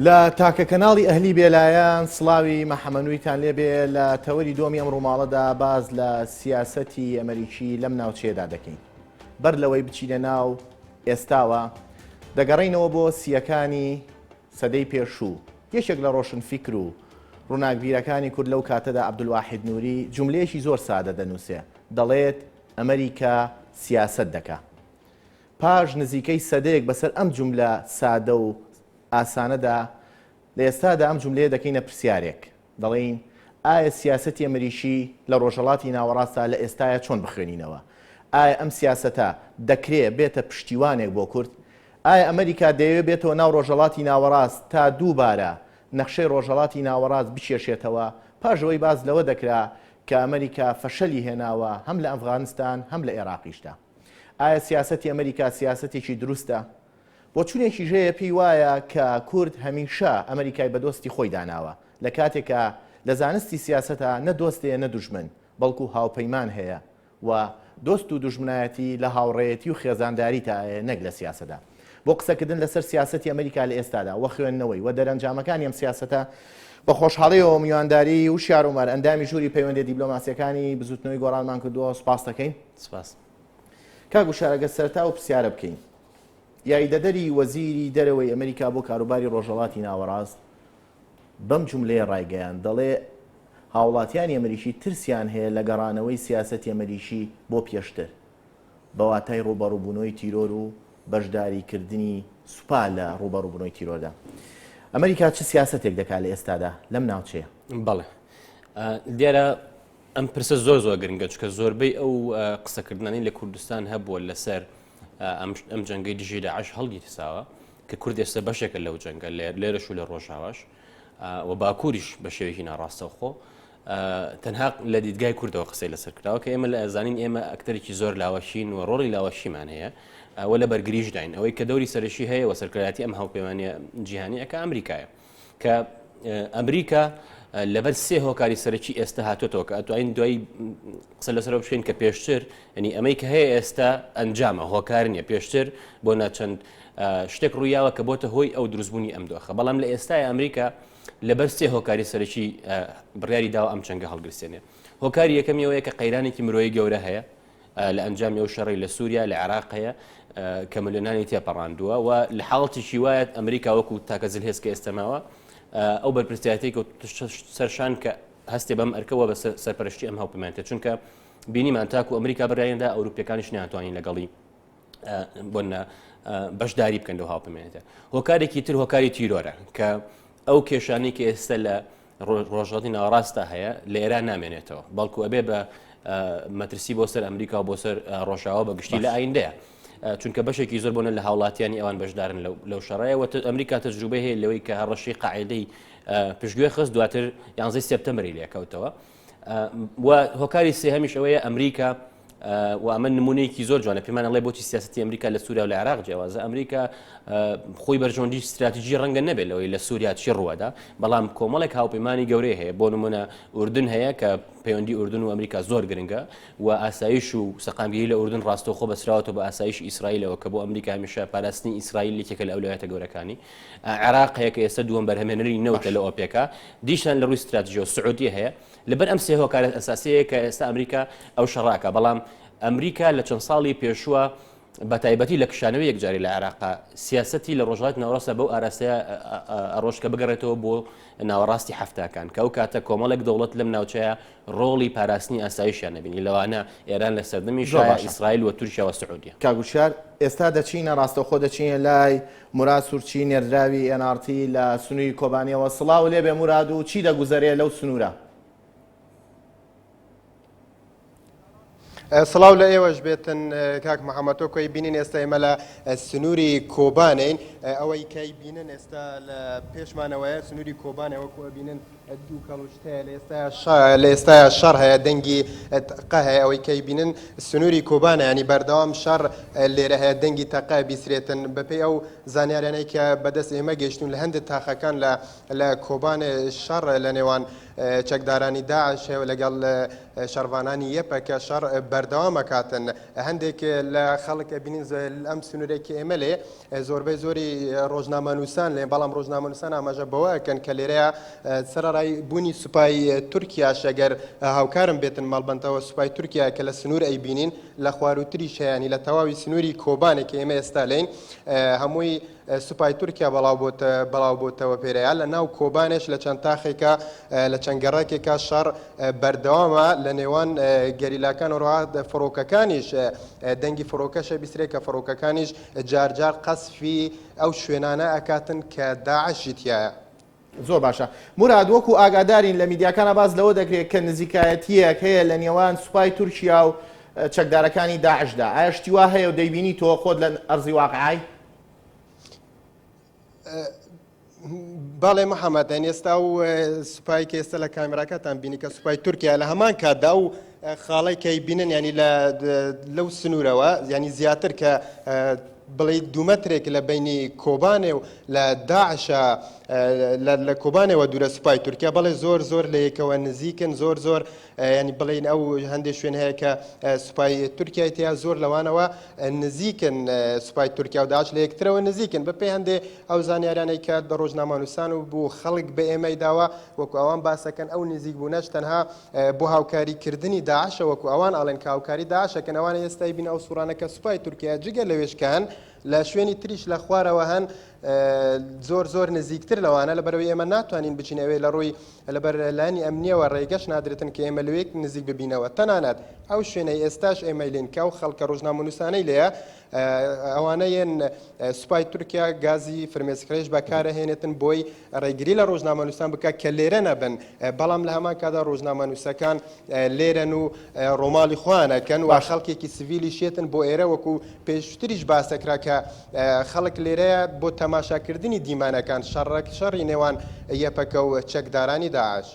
لە تاکە کەناڵی ئەهلی بێلایەن سڵاوی مەحەمەنوویتان لێبێ لە تەوەری دۆمی ئەم ڕووماڵەدا باز لە سیاسەتی ئەمریکی لەم ناوچەیەدا دەکەین. بەر لەوەی بچینە ناو ئێستاوە دەگەڕینەوە بۆ سیەکانی سەدەی پێشوو. یەکێک لە ڕۆشنفیکر و ڕووناکبیرەکانی کورد لەو کاتەدا عەبدولواحید نووری جوملەیەکی زۆر سادە دەنووسێ، دەڵێت ئەمریکا سیاسەت دەکا. پاش نزیکەی سەدەیەک بەسەر ئەم جوملە سادە و ئاسانەدا لە ئێستادا ئەم جوملەیە دەکەینە پرسیارێک، دەڵێین ئایا سیاسەتی ئەمریکی لە ڕۆژهەڵاتی ناوەڕاستدا لە ئێستاە چۆن بخوێنینەوە؟ ئایا ئەم سیاسەتە دەکرێت بێتە پشتیوانێک بۆ کورد؟ ئایا ئەمریکا دەیەوێت بێتەوە ناو ڕۆژهەڵاتی ناوەڕاست تا دووبارە نەخشەی ڕۆژهەڵاتی ناوەڕاست بچێشێتەوە؟ پاژەوەی باز لەوە دەکرا کە ئەمریکا فەشەلی هێناوە هەم لە ئەفغانستان هەم لە عێراقیشدا. ئایا سیاسەتی ئەمریکا سیاسەتێکی دروستە؟ بۆ چونێکی ژەیە پێی وایە کە کورد هەمیشە ئەمریکای بە دۆستی خۆی داناوە، لە کاتێکە لە زانستی سیاسەتە نە دۆستەیە نە دوژمن، بەڵکو هاوپەیمان هەیە و دۆست و دوژمنایەتی لە هاوڕێیەتی و خێزانداری تایە نەک لە سیاسەدا. بۆ قسەکردن لەسەر سیاسەتی ئەمریکا لە ئێستادا وە خوێندنەوەی و دەرەنجامەکانی ئەم سیاسەتە بە خۆشحاڵیەوە میوانداری و شارۆمەر ئەندامی ژووری پەیوەندی دیبلۆماسیەکانی بزوتنەوەی گۆڕانمان کردووە. سوپاس دەکەین. سپاس. کاک وشارەگە سەرتا و پرسیارە بکەین. یاریدەدەری وەزیری دەرەوەی ئەمریکا بۆ کاروباری ڕۆژهەڵاتی ناوەڕاست بەم جوملەیە ڕایگەیان، دەڵێ هاوڵاتیانی ئەمریکی ترسیان هەیە لە گەڕانەوەی سیاسەتی ئەمریکی بۆ پێشتر بە واتای ڕوبەڕووبوونەوەی تیرۆر و بەشداریکردنی سوپا لە ڕوبەڕووبوونەوەی تیرۆردا. ئەمریکا چه سیاسەتێک دەکات لە ئێستادا لەم ناوچەیە؟ بەڵێ دیارە ئەم پرسە زۆر گرنگە، چکە زۆربەی ئەو قسەکردنانی لە کوردستان هەبووە لەسەر ئەم جەنگەی دژی لە عەش هەڵگیری ساوە کە کورد ئێستا بەشێکە لەو جەنگە لێرەش و لە ڕۆژاواش و باکووریش بە شێوەیەکی ناڕاستەوخۆ تەنها لە دیدگای کوردەوە قسەی لەسەر کراوە کە ئێمە لە ئەزانین ئێمە ئەکتەرێکی زۆر لاوەشین و ڕۆڵی لاوەشیمان هەیە وە لە بەرگریش داین ئەوەی کە دەوری سەرشی هەیە و سەرکردایەتی ئەم هاوپەیمانیە جیهانی ئەکە ئەمریکایە کە ئەمریکا لەبەر سێ هۆکاری سەرەکی ئێستا هاتوۆتەوە کە ئەتوانین دوایی قسە لەسەرەوە بشین کە پێشتر ینی ئەمەی کە هەیە ئێستا ئەنجامە هۆکار نیە، پێشتر بۆ ناچەند شتێک ڕوویاوە کە بۆتە هۆی ئەو دروستبوونی ئەم دۆخە، بەڵام لە ئێستای ئەمریکا لەبەر سێ هۆکاری سەرەکی بڕیاری داوە ئەم چەنگە هەڵگرسێنێ. هۆکاری یەکەمیەوەیە کە قەیرانێکی مرۆیی گەورە هەیە لە ئەنجامی ئەو شەڕی لە سووریا لە عێراق هەیە کە ملیۆنانی تێپەڕاندووە و لە حاڵەتێکی وایە ئەمریکا وەکو تاکە زلهێز کە ئێستاماوە ئەو بەرپرسیارەتی کە سەرشان کە هەستی بەم ئەرکەوە بە سەرپەرشتی ئەم هاوپەیمانیەتە، چونکە بینیمان تاکو ئەمریکا بڕیایەندا ئەوروپیەکانیش ناتوانین لەگەڵی بۆنە بەشداری بکەن لەو هاوپەیمانیەتە. هۆکارێکی تر هۆکاری تیرۆرە کە ئەو کێشانەی کە ئێستا لە ڕۆژهەڵاتی ناوەڕاستدا هەیە لە ئێران نامێنێتەوە، بەڵکو ئەبێ بە مەترسی بۆ سەر ئەمریکا و بۆ سەر ڕۆژاوە بە گشتی لە ئایندەیە، چونکە بەشێکی زۆر بۆنە لە هاوڵاتیانی ئەوان بەشدارن لەو شەڕەیە و ئەمریکا تەجروبەی هەیە لەوەی کە هەڕەشی قاعدەی پشتگوێ خست دواتر 11 سپتەمبەری لێکەوتەوە. و هۆکاری سێهەمیش ئەوەیە ئەمریکا و ئەمە نمونەیەکی زۆر جوانە پێمانەڵێ بۆچی سیاسەتی ئەمریکا لە سووریا و لە عێراق جیاوازە. ئەمریکا خۆی بەرژەوەندی استراتیژی ڕەنگە نەبێت لەوەی لە سووریا چی ڕووەدا، بەڵام کۆمەڵێک هاوپەیمانی گەورەی هەیە، بۆ نمونە ئوردن هەیە کە پەیوەندی ئوردن و ئەمریکا زۆر گرنگە و ئاسایش و سەقامگیری لە ئوردن ڕاستەوخۆ بەسراوەتەوە بە ئاسایش ئیسرائیلەوە کە بۆ ئەمریکا هەمیشە پاراستنی ئیسرائیل یەکێکە لە ئەولویەتە گەورەکانی. عێراق هەیە کە ئێستا دووەم بەرهەمهێنەری نەوتە لە ئۆپێکا، دیشان لە ڕووی استراتیژیەوە سعودی هەیە. لەبەر ئەم سێ هۆکارە ئەساسیەیە کە ئێستا ئەمریکا ئەو شەڕاکە، بەڵام ئەمریکا لە چەند ساڵی پێشووە بە تایبەتی لە کشانەوەی یەکجاری لە عێراقا سیاسەتی لە ڕۆژهەڵاتی ناوەڕاستە بەو ئاراستەیە ئەڕۆژکە بگەڕێتەوە بۆ ناوەڕاستی هەفتاکان کە ئەو کاتە کۆمەڵێک دەوڵەت لەم ناوچەیە ڕۆڵی پاراستنی ئاسایشیان نەبینی، لەوانە ئێران لە سەردەمی شایە ئیسرائیل و تورکیا و سعودیا. کاگوشار ئێستا دەچینە ڕاستەوخۆ دەچینە لای موراد سوورچی نێردراوی NRT لە سنووری کۆبانیەوە. سڵاو لێبێ موراد و چی دەگوزارێ لەو سنوورە؟ سڵاو لە ئێوەش بێتن کاک محەممەد تۆ کۆی بینین ئێستا ئێمە لە سنووری کۆبانین، ئەوەی کەی بینن ئێستا لە پێشمانەوەیە سنووری کۆبانە وەکو بینن دوو کەڵشتەیە لە ئێستاە شەڕ هەیە دەنگی تەقە هەیە، ئەوەی کەی بینن سنووری کۆبانە ینی بەردەوام شەڕ لێرە هەیە دەنگی تەقە بیسرێتن بەپێی ئەو زانیاریانەی کە بەدەست ئێمە گەشتون لە هەندێک تاخەکان لە کۆبان شەڕ لە نێوان چەکدارانی داعش هەیە لەگەڵ شەڕوانانی یەپە کە شەڕ بەردەوامەکاتن. هەندێک لە خەڵک بینین ئەم سنوورێکی ئێمە لێ زۆربەی زۆری ڕۆژنامەنووسان لێ بەڵام ڕۆژنامەنووسان ئاماژە بەوەکەن کە لێرەیە سەرڕای بوونی سوپای تورکیا شەگەر هاوکارم بێتن مەڵبندەوە سوپای تورکیا کە لە سنوور ئەیبینین لە خواروتری شایانی لە تەواوی سنووری کۆبانێک ئێمە ئێستا لین هەمووی سوپای تورکیا بەڵاو بۆتەوە پێرەیە لە ناو کۆبانێش لە چەند تاخێکە لە چەند گەڕێکێکە شەڕ بەردەوامە لە نێوان گەریلاکان وڕوا فڕۆکەکانیش دەنگی فڕۆکەشە بیسرێت کە فڕۆکەکانیش جارجار قەسفی ئەو شوێنانە ئەکاتن کە داعشی تایە. زۆر باشە مراد وەکو ئاگادارین لە میدیاکانە باز لەوە دەکرێت کە نزیکایەتیەک هەیە لە نێوان سوپای تورکیا و چەکدارەکانی داعشدا ئایا شتی وا هەیە و دەیبینی تۆ خۆت لە ئەرزی واقعی؟ باڵێ محەممەد ئێستا و سوپای کە ئێستا لە کامێراکەتان بینی کە سوپای تورکیا لە هەمان کاتدا و خاڵی کەی بینن ینی لەو سنوورەوە ینی زیاتر کە بڵێ دومەترێک لە بینی کۆبانێ و لە داعشە لە کۆبانەوە دوورە سوپای تورکیا بەڵێ زۆر لە یەکەوە نزیکن زۆر ینی بڵێن ئەو هەندێک شوێن هەیە کە سوپای تورکیای تیا زۆر لەوانەوە نزیکن سوپای تورکیا و داعش لە یەکترەوە نزیکن بەپێی هەندێ ئەو زانیارانەی کە بە ڕۆژنامەنووسان و بۆ خەڵک بە ئێمەی داوە وەکو ئەوان باسەکەن ئەو نزیک بوونەش تەنها بۆ هاوکاریکردنی داعشە وەکو ئەوان ئاڵێن کە هاوکاری داعشەکەن ئەوانە ئێستای بین ئەو سوورانەکە سوپای تورکیا جگە لەوێشکان لە شوێنی تریش لە خوارەوە هەن زۆر نزیکتر لەوانە لەبەرەوەی ئێمە ناتوانین بچینەوەی لە ڕووی لەبەر لانی ئەمنیەوە ڕێگەش نادرێتن کە ئێمە لەوێک نزیک ببینەوە تەنانەت ئەو شوێنەی ئێستاش ئێمە لێن کە و خەڵکە ڕۆژنامەنووسانەی لەیە ئەوانەیەن سوپای تورکیا گازی فرمێسکرێش بەکارەهێنێتن بۆی ڕێگری لە ڕۆژنامەنووسان بکە کە لێرە نەبن بەڵام لە هەمان کادا ڕۆژنامەنووسەکان لێرەن و ڕۆماڵی خوانەکەن و خەڵکێکی سڤیلی شێتن بۆ ئێرە وەکو پێشتریش باسەکرا کە خەڵک لێرەیە بۆ تەماشاکردنی دیمانەکان شەڕی نێوان یەپەکە و چەکدارانی داعش.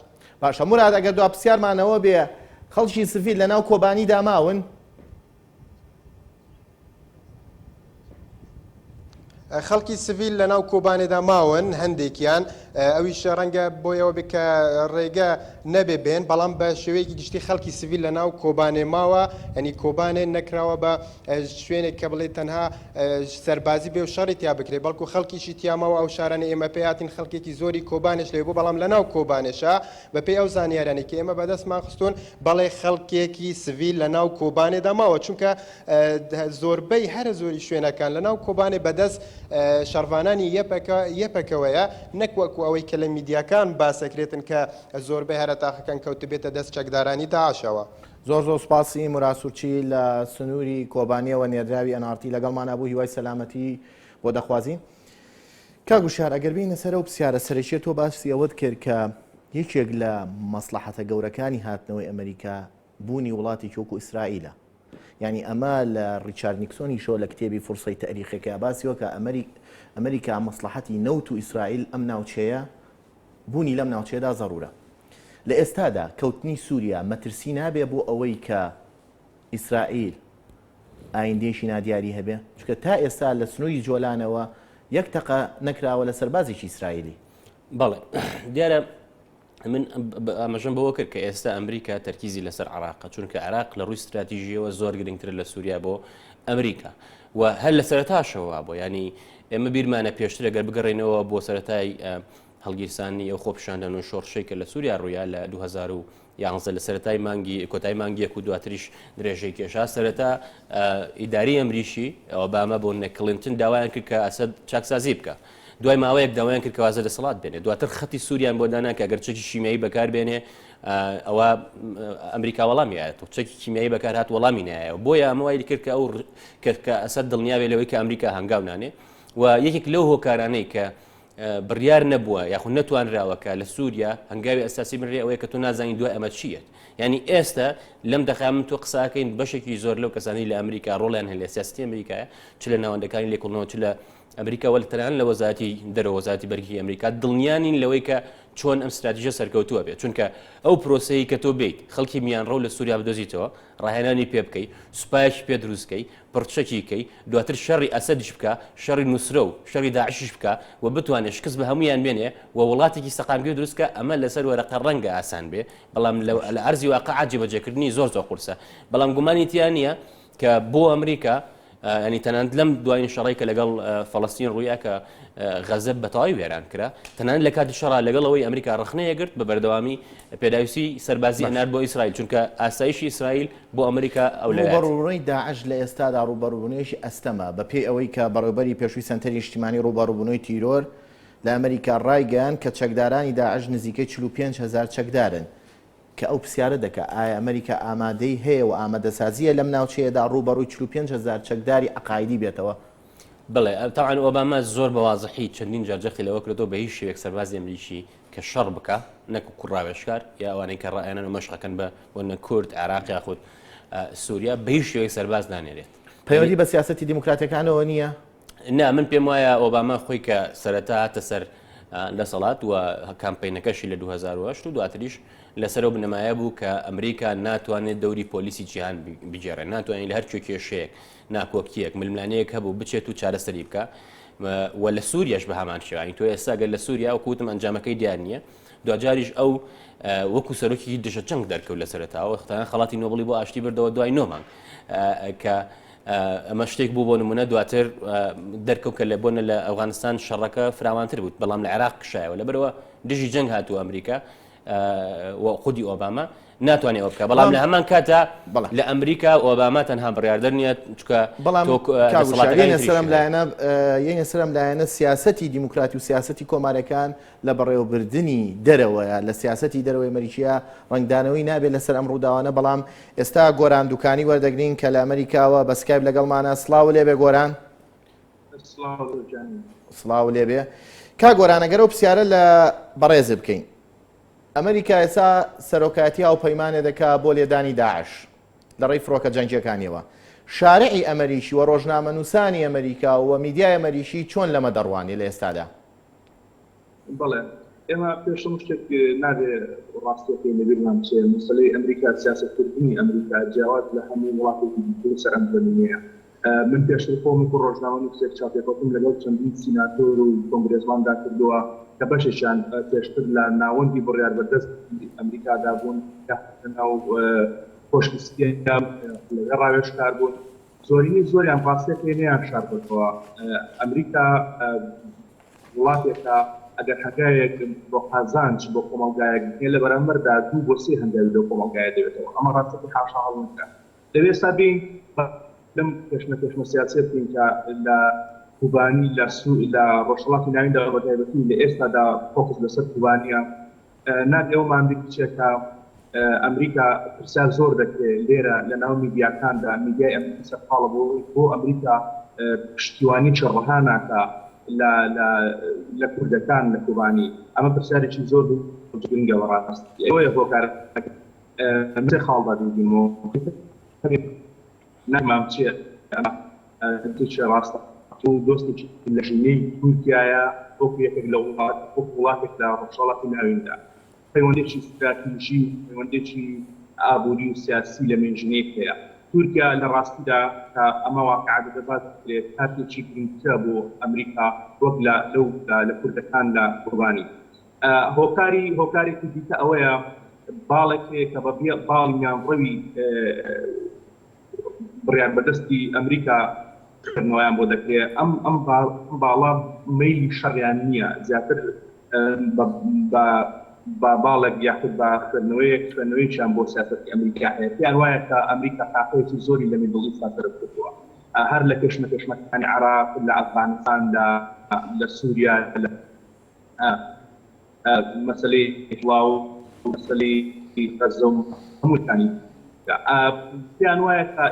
باشە مراد ئەگەر دو پرسیارمانەوە بێ خەڵکی سڤیل لە ناو کۆبانی داماون؟ خەڵکی سڤیل لە ناو کۆبانێدا ماون هەندێکیان ئەویش ڕەنگە بۆیەوە بکە ڕێگە نەبێ بێن بەڵام بە شێوەیەکی گشتی خەڵکی سڤیل لە ناو کۆبانێ ماوە ئەنی کۆبانێ نەکراوە بە شوێنێک کە بڵێ تەنها سەربازی بێ و شەڕی تیا بکرێت بەڵکو خەڵکیشی تیاماوە ئەو شارانە ئێمە پێیاتین خەڵکێکی زۆری کۆبانش لێ بوو بەڵام لە ناو کۆبانێشە بەپێی ئەو زانیارانێک کە ئێمە بەدەستمان خستون بەڵێ خەڵکێکی سڤیل لە ناو کۆبانێدا ماوە چونکە زۆربەی هەرە زۆری شوێنەکان لە ناو کۆبانێ بەدەست شەڕوانانی یەپەکەوەیە نەک وەکو ئەوەی کە لە میدیاکان باسەکرێتن کە زۆربەی هەرە تاخەکان کەوت بێتە دەست چەکدارانی داعشەوە. زۆر سوپاسی موراسوچی لە سنووری کۆبانیەوە نێردراوی ئەنارتی لەگەڵمانە بوو هیوای سەلامەتی بۆ دەخوازین. کاگوشار ئەگەر بینە سەر و پرسیارە سەرەکیە تۆ باسی ئەوەت کرد کە یەکێک لە مەسلحەتە گەورەکانی هاتنەوەی ئەمریکا بوونی وڵاتی کۆکو ئیسرائیلە. یعنی ئەمە لە ڕیچارد نیکسۆنی شۆ لە کتێبی فرسەی تاریخەکە باسیەوە کە ئەمریکا مەسلحەتی نەوت و ئیسرائیل ئەم ناوچەیە بوونی لەم ناوچەیەدا زەڕورە. لە ئێستادا کەوتنی سووریا مەترسی نابێ بۆ ئەوەی کە ئیسرائیل ئایندێشی نادیاری هەبێ چکە تا ئێستا لە سنووری جۆلانەوە یەک تەقە نەکراوە لە سەربازێکی ئیسرائیلی. بەڵێ دیارە من ئەمەژەم بەوە کرد کە ئێستا ئەمریکا تەرکیزی لەسەر عراقە چونکە عراق لە ڕووی استراتیژیەوە زۆر گرنگتر لە سووریا بۆ ئەمریکا و هەر لە سەرەتاشەوە بۆ ینی ئێمە بیرمانە پێشتر ئەگەر بگەڕێنەوە بۆ سەرەتای هەڵگیرسانی ئەو خۆپیشاندان و شۆڕشەی کە لە سووریا ڕوویا لە 2011 لە سەرەتای مانگی کۆتای مانگی یەک و دواتریش درێژەی کێشا سەرەتا ئیداری ئەمریشی ئۆباما بۆ نەکلنتن داوایان کرد کە ئەسەد چاکسازی بکە. دوای ماوەیەک داوایان کرد کە وازە دەسەڵات بێنێ دواتر خەتی سووریان بۆ دانا کە ئەگەر چەکی شیمیایی بەکار بێنێ ئەوە ئەمریکا وەڵامی ئاەت و چەکی کیمیایی بەکار هات وەڵامی نایە بۆیە ئەمە وای کرد کە ئەو کە ئەسەد دڵنیاوێ لەوەی کە ئەمریکا هەنگاو نانێ و یەکێک لەو هۆکارانەی کە بڕیار نەبووە یاخود نەتوانراوەکە لە سووریا هەنگاوی ئەساسی بنرێ ئەوەیە کە تۆ نازانی دوای ئەمە چیت. ینی ئێستا لەم دەقا من تۆ قساکەین بەشێکی زۆر لەو کەسانی لە ئەمریکا ڕۆڵیان هەیە لە سیاستی ئەمریکایە چ لە ناوەندەکانی لێکۆڵنەوە چ لە ئەمریکا وەلتەران لە وەزارەتی دەرەوە وەزارەتی بەرگی ئەمریکا دڵنیانین لەوەی کە چۆن ئەم استراتیژیە سەرکەوتووە بێت چونکە ئەو پرۆسەیە کە تۆ بیت خەڵکی میانڕۆ لە سووریا بدۆزیتەوە ڕاهێنانی پێ بکەیت سوپایەکی پێ دروستکەی پڕچەکیکەی دواتر شەڕی ئەسەدیش بکە شەڕی نووسرە و شەڕی داعشیش بکە و بتوانێت شکست بە هەمویان بێنێ و وڵاتێکی سەقامگیر دروستکە ئەمە لەسەر وەرەقە ڕەنگە ئاسان بێ بەڵام لە ئەرزی واقع جێبەجێکردنی زۆر قورسە بەڵام گومانی تیان نییە کە بۆ ئەمریکا ینی تەنانەت لەم دوایین شەڕی کە لەگەڵ فەڵەستین ڕوویە کە غەزە بەتەواوی وێران کرا تەنانەت لە کاتی شەڕا لەگەڵەوەی ئەمریکا ڕخنەیەگرت بە بەردەوامی پێداویستی سەربازی هەنار بۆ ئیسرائیل چونکە ئاسایشی ئیسرائیل بۆ ئەمریکا ئەو ڕوبەڕوونەی داعش لە ئێستادا ڕوبەڕوونەیەشی ئەستەمە بە پێی ئەوەی کە بەڕێوەبەری پێشووی سەنتەری نیشتیمانی ڕوبەڕوونەوەی تیرۆر لە ئەمریکا ڕایگەیان کە چەکدارانی داعش نزیکەی 45,000 چەکدارن کە ئەو پرسیارە دەکات ئایا ئەمریکا ئامادەی هەیە و ئامادەسازیە لەم ناوچەیەدا ڕوبەڕووی 45,000 چەکداری عقایدی بێتەوە؟ بڵێ تاوان ئۆباما زۆر بەوازحی چەندین جارجەخی لەوە کردەوە بە هیچ شێوەیەک سەربازی ئەمریکی کە شەڕ بکە نەکو کوڕاوێشکار یا ئەوانەی کە ڕائێنن و مەشقەکەن بە وەنە کورد عێراق یاخود سووریا بە هیچ شێوەیەک سەرباز نانێرێت. پەیوەندی بە سیاسەتی دیموکراتەکانەوە نییە؟ نا من پێم وایە ئۆباما خۆی کە سەرەتا هاتە سەر لەسەڵات و کامپینەکەشی لە 2008 و دواتریش لەسەرەوە بنەمایە بوو کە ئەمریکا ناتوانێت دەوری پۆلیسی جیهان بگێڕێت، ناتوانێت لە هەر کێشەیەک ناکۆکیەک ململانەیەک هەبوو بچێت و چارەسەری بکە و لە سووریاش بە هەمان شێوانی تۆ ئێستا گەر لە سووریا و کوتم ئەنجامەکەی دیار نییە دوجاریش ئەو وەکو سەرۆکی دژە چەنگ دەرکەوت لە سەرەتاوە ختان خەڵاتی نۆبڵی بۆ ئاشتی بردەوە دوای نۆمان کە ئەمە شتێک بوو بۆ نمونە دواتر دەرکەوت کە لە بۆنە لە ئەفغانستان شەڕەکە فراوانتر بوو بەڵام لە عێراق کشایەوە لەبەرەوە دژی جەنگ هاتووە ئەمریکا خودی ئۆباما ناتوانێت ئەوە بکە بەڵام لە هەمان کاتە لە ئەمریکا ئۆباما تەنها بڕیاردەر نییە چکە یەنە سەرم لایەنە سیاسەتی دیموکراتی و سیاسەتی کۆمارەکان لە بەڕێوەبردننی دەرەوەیە لە سیاسەتی دەرەوەی ئەمریکیە ڕنگدانەوەی نابێت لەسەر ئەم ڕووداوانە بەڵام ئێستا گۆران دوکانی وەردەگرین کە لە ئەمریکاوە بە سکایپ لەگەڵمانە سڵاو لێبێ گۆران سڵاو لێبێ کا گۆرانەگەرە و پرسیارە لە بەڕێز بکەین ئەمریکا ئێستا سەرۆکاتی هاوپەیمانێ دەکا بۆ لێدانی داعش لە ڕێی فڕۆکە جەنگیەکانیەوە شارعی ئەمریکی و ڕۆژنامەنووسانی ئەمریکا و میدیای ئەمریکی چۆن لەمە دەڕوانی لە ئێستادا؟ بەڵێ ئێمە پێشم شتێک نابێ ڕاستیەکەی لەبیرمان بچێت مەسەلەی ئەمریکا سیاسەتکردنی ئەمریکا جیاواز لە هەموو وڵاتێکی سەر ئەم زەمینەیە من پێشتر خۆم و ڕۆژنامەنووسێک چاپێکەوتم لەگەڵ چەندین سیناتۆر و کۆنگرێزماندا کردووە کە بەشێکیان پێشتر لە ناوەندی بڕیار بەدەست ئەمریکادا بوون ناو خۆشویستیە لەگە ڕاوێژکار بوون زۆرینی زۆریان ڕاستیەکەیان شاردەوە ئەمریکا وڵاتێکە ئەگەر هەگایەک بۆ قازانج بۆ کۆمەلگایەک لە بەرامبەردا 2 بۆ 3 هەندێک لەو کۆمەلگایە دەوێتەوە ئەمە ڕاستەکەی حاشا هەڵونکە دەوێت سابین لەم پێشمە سیاسەت بین کە لە کوبانی لە ڕۆژهەڵاتی ناویندا بەتایبەتی لە ئێستادا فۆکس لەسەر کوبانیە نادێوەمان بچێتە ئەمریکا پرسیار زۆر دەکرێت لێرە لە ناو میدیاکاندا میدیای ئەمریکی سەرقاڵە بۆ ئەمریکا پشتیوانی چڕەها ناکە لە کوردەکان لە کوبانی ئەمە پرسیارێکی زۆر گرنگەوە ڕاست ئەوەیە بۆ کارێ خاڵدا دیدینەوە نامان بچێت ئەمە ڕاستە و دۆستێکی لە ژینەی تورکیایە وەکو یەکێک لە وڵاتێک لە ڕۆژهەڵاتی ناویندا پەیوەندێکی استراتیژی پەیوەندێکی ئابووری و سیاسی لە مێژنەیەک هەیە تورکیا لە ڕاستیدا کە ئەمە واقعا دەبات بکرێت کاتێکی گرنگترە بۆ ئەمریکا وەک لە کوردەکان لە قوربانی هۆکارێکی دیکە ئەوەیە باڵێک کە بە باڵی میانڕەوی بڕیار بەدەستی ئەمریکا کردنەوەیان بۆ دەکرێت ئەم باڵا مەیلی شەڕیان نییە زیاتر بە باڵێک یاخود بە خوێندنەوەیەکیان بۆ سیاسەتی ئەمریکا هەیە پێیان وایە کە ئەمریکا تاقەیەکی زۆری لە مێدڵی ساتر کردووە هەر لە کێشمەکانی عێراق لە ئەفغانستاندا لە سووریا مەسەلەی هەڵاو مەسەلەی غەزە و هەمووتانی پێیان وایە کە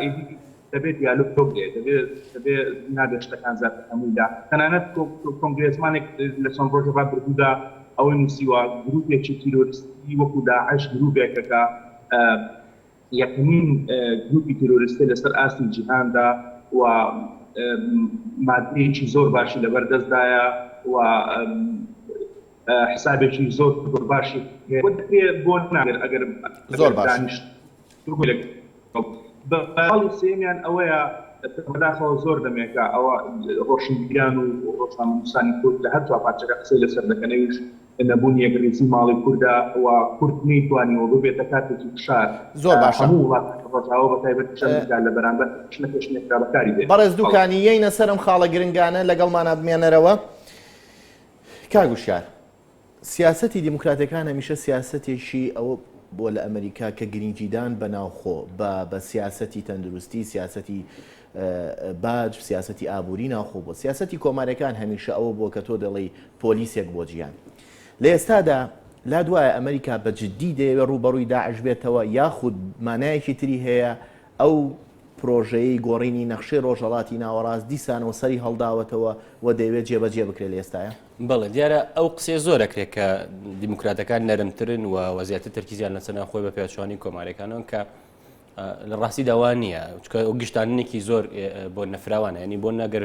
دەبێت دیالۆگ بێت دەبێت نابێت شتەکان زیاتر هەموویدا تەنانەت کۆنگرێزمانێک لە چەند ڕۆژە ڕابردوودا ئەوەی نووسیوە گروپێکی تیرۆریستی وەکو داعش گروپێکەکە یەکەمین گروپی تیرۆریستی لەسەر ئاستی جیهاندا و مادەیەکی زۆر باشی لەبەردەستدایە و حسابێکی زۆر باشی بۆ نامێت ئەگەر زۆر باش بەڵی سێمیان ئەوەیە بەداخەوە زۆر دەمێکە ئەوە ڕۆشنبیریان و ڕۆژنامەنووسانی کورد لە هەر دوا پارچەکە قسەی لەسەر دەکەنەویش نەبوون یەکریسی ماڵی کووردا و کورد نەیتوانیەوە ببێتە کاتێکی فشار زۆر باشە. هەموو وڵات ڕۆژاوە بە تایبەت شەردا لە بەرامبەر پێشنەکەشنێکرا بەکاری دێت. بەڕێز دووکانی یەینە سەرم خاڵە گرنگانە لەگەڵمانە بمێنەرەوە. کاگوشار سیاسەتی دیموکراتەکان هەمیشە سیاسەتێکی ئەوە بۆ لە ئەمریکا کە گرنگیدان بەناوخۆ بە سیاسەتی تەندروستی، سیاسەتی باج، سیاسەتی ئابووری ناوخۆ بۆ سیاسەتی کۆمارەکان هەمیشە ئەوە بۆ کە تۆ دەڵێی پۆلیسێک بۆ گیان. لە ئێستادا لا دوایە ئەمریکا بە جددی دەیەوێت ڕوبەڕووی داعش بێتەوە یاخود مانایەکی تری هەیە ئەو پرۆژەیەی گۆڕینی نەخشەی ڕۆژهەڵاتی ناوەڕاست دیسانەوە سەری هەڵداوەتەوە و دەیەوێت جێبەجێ بکرێت لە ئێستاە؟ بەڵێ دیارە ئەو قسێ زۆرەکرێت کە دیموکراتەکان نەرمترن و وەزیاتر تەرکیزیان لەسەر خۆی بە پێچوانی کۆمارەکانەوە کە لە ڕاستی داوا نییە چکە ئەو گشتانێکی زۆر بۆ نەفراوانە ینی بۆ نەگەر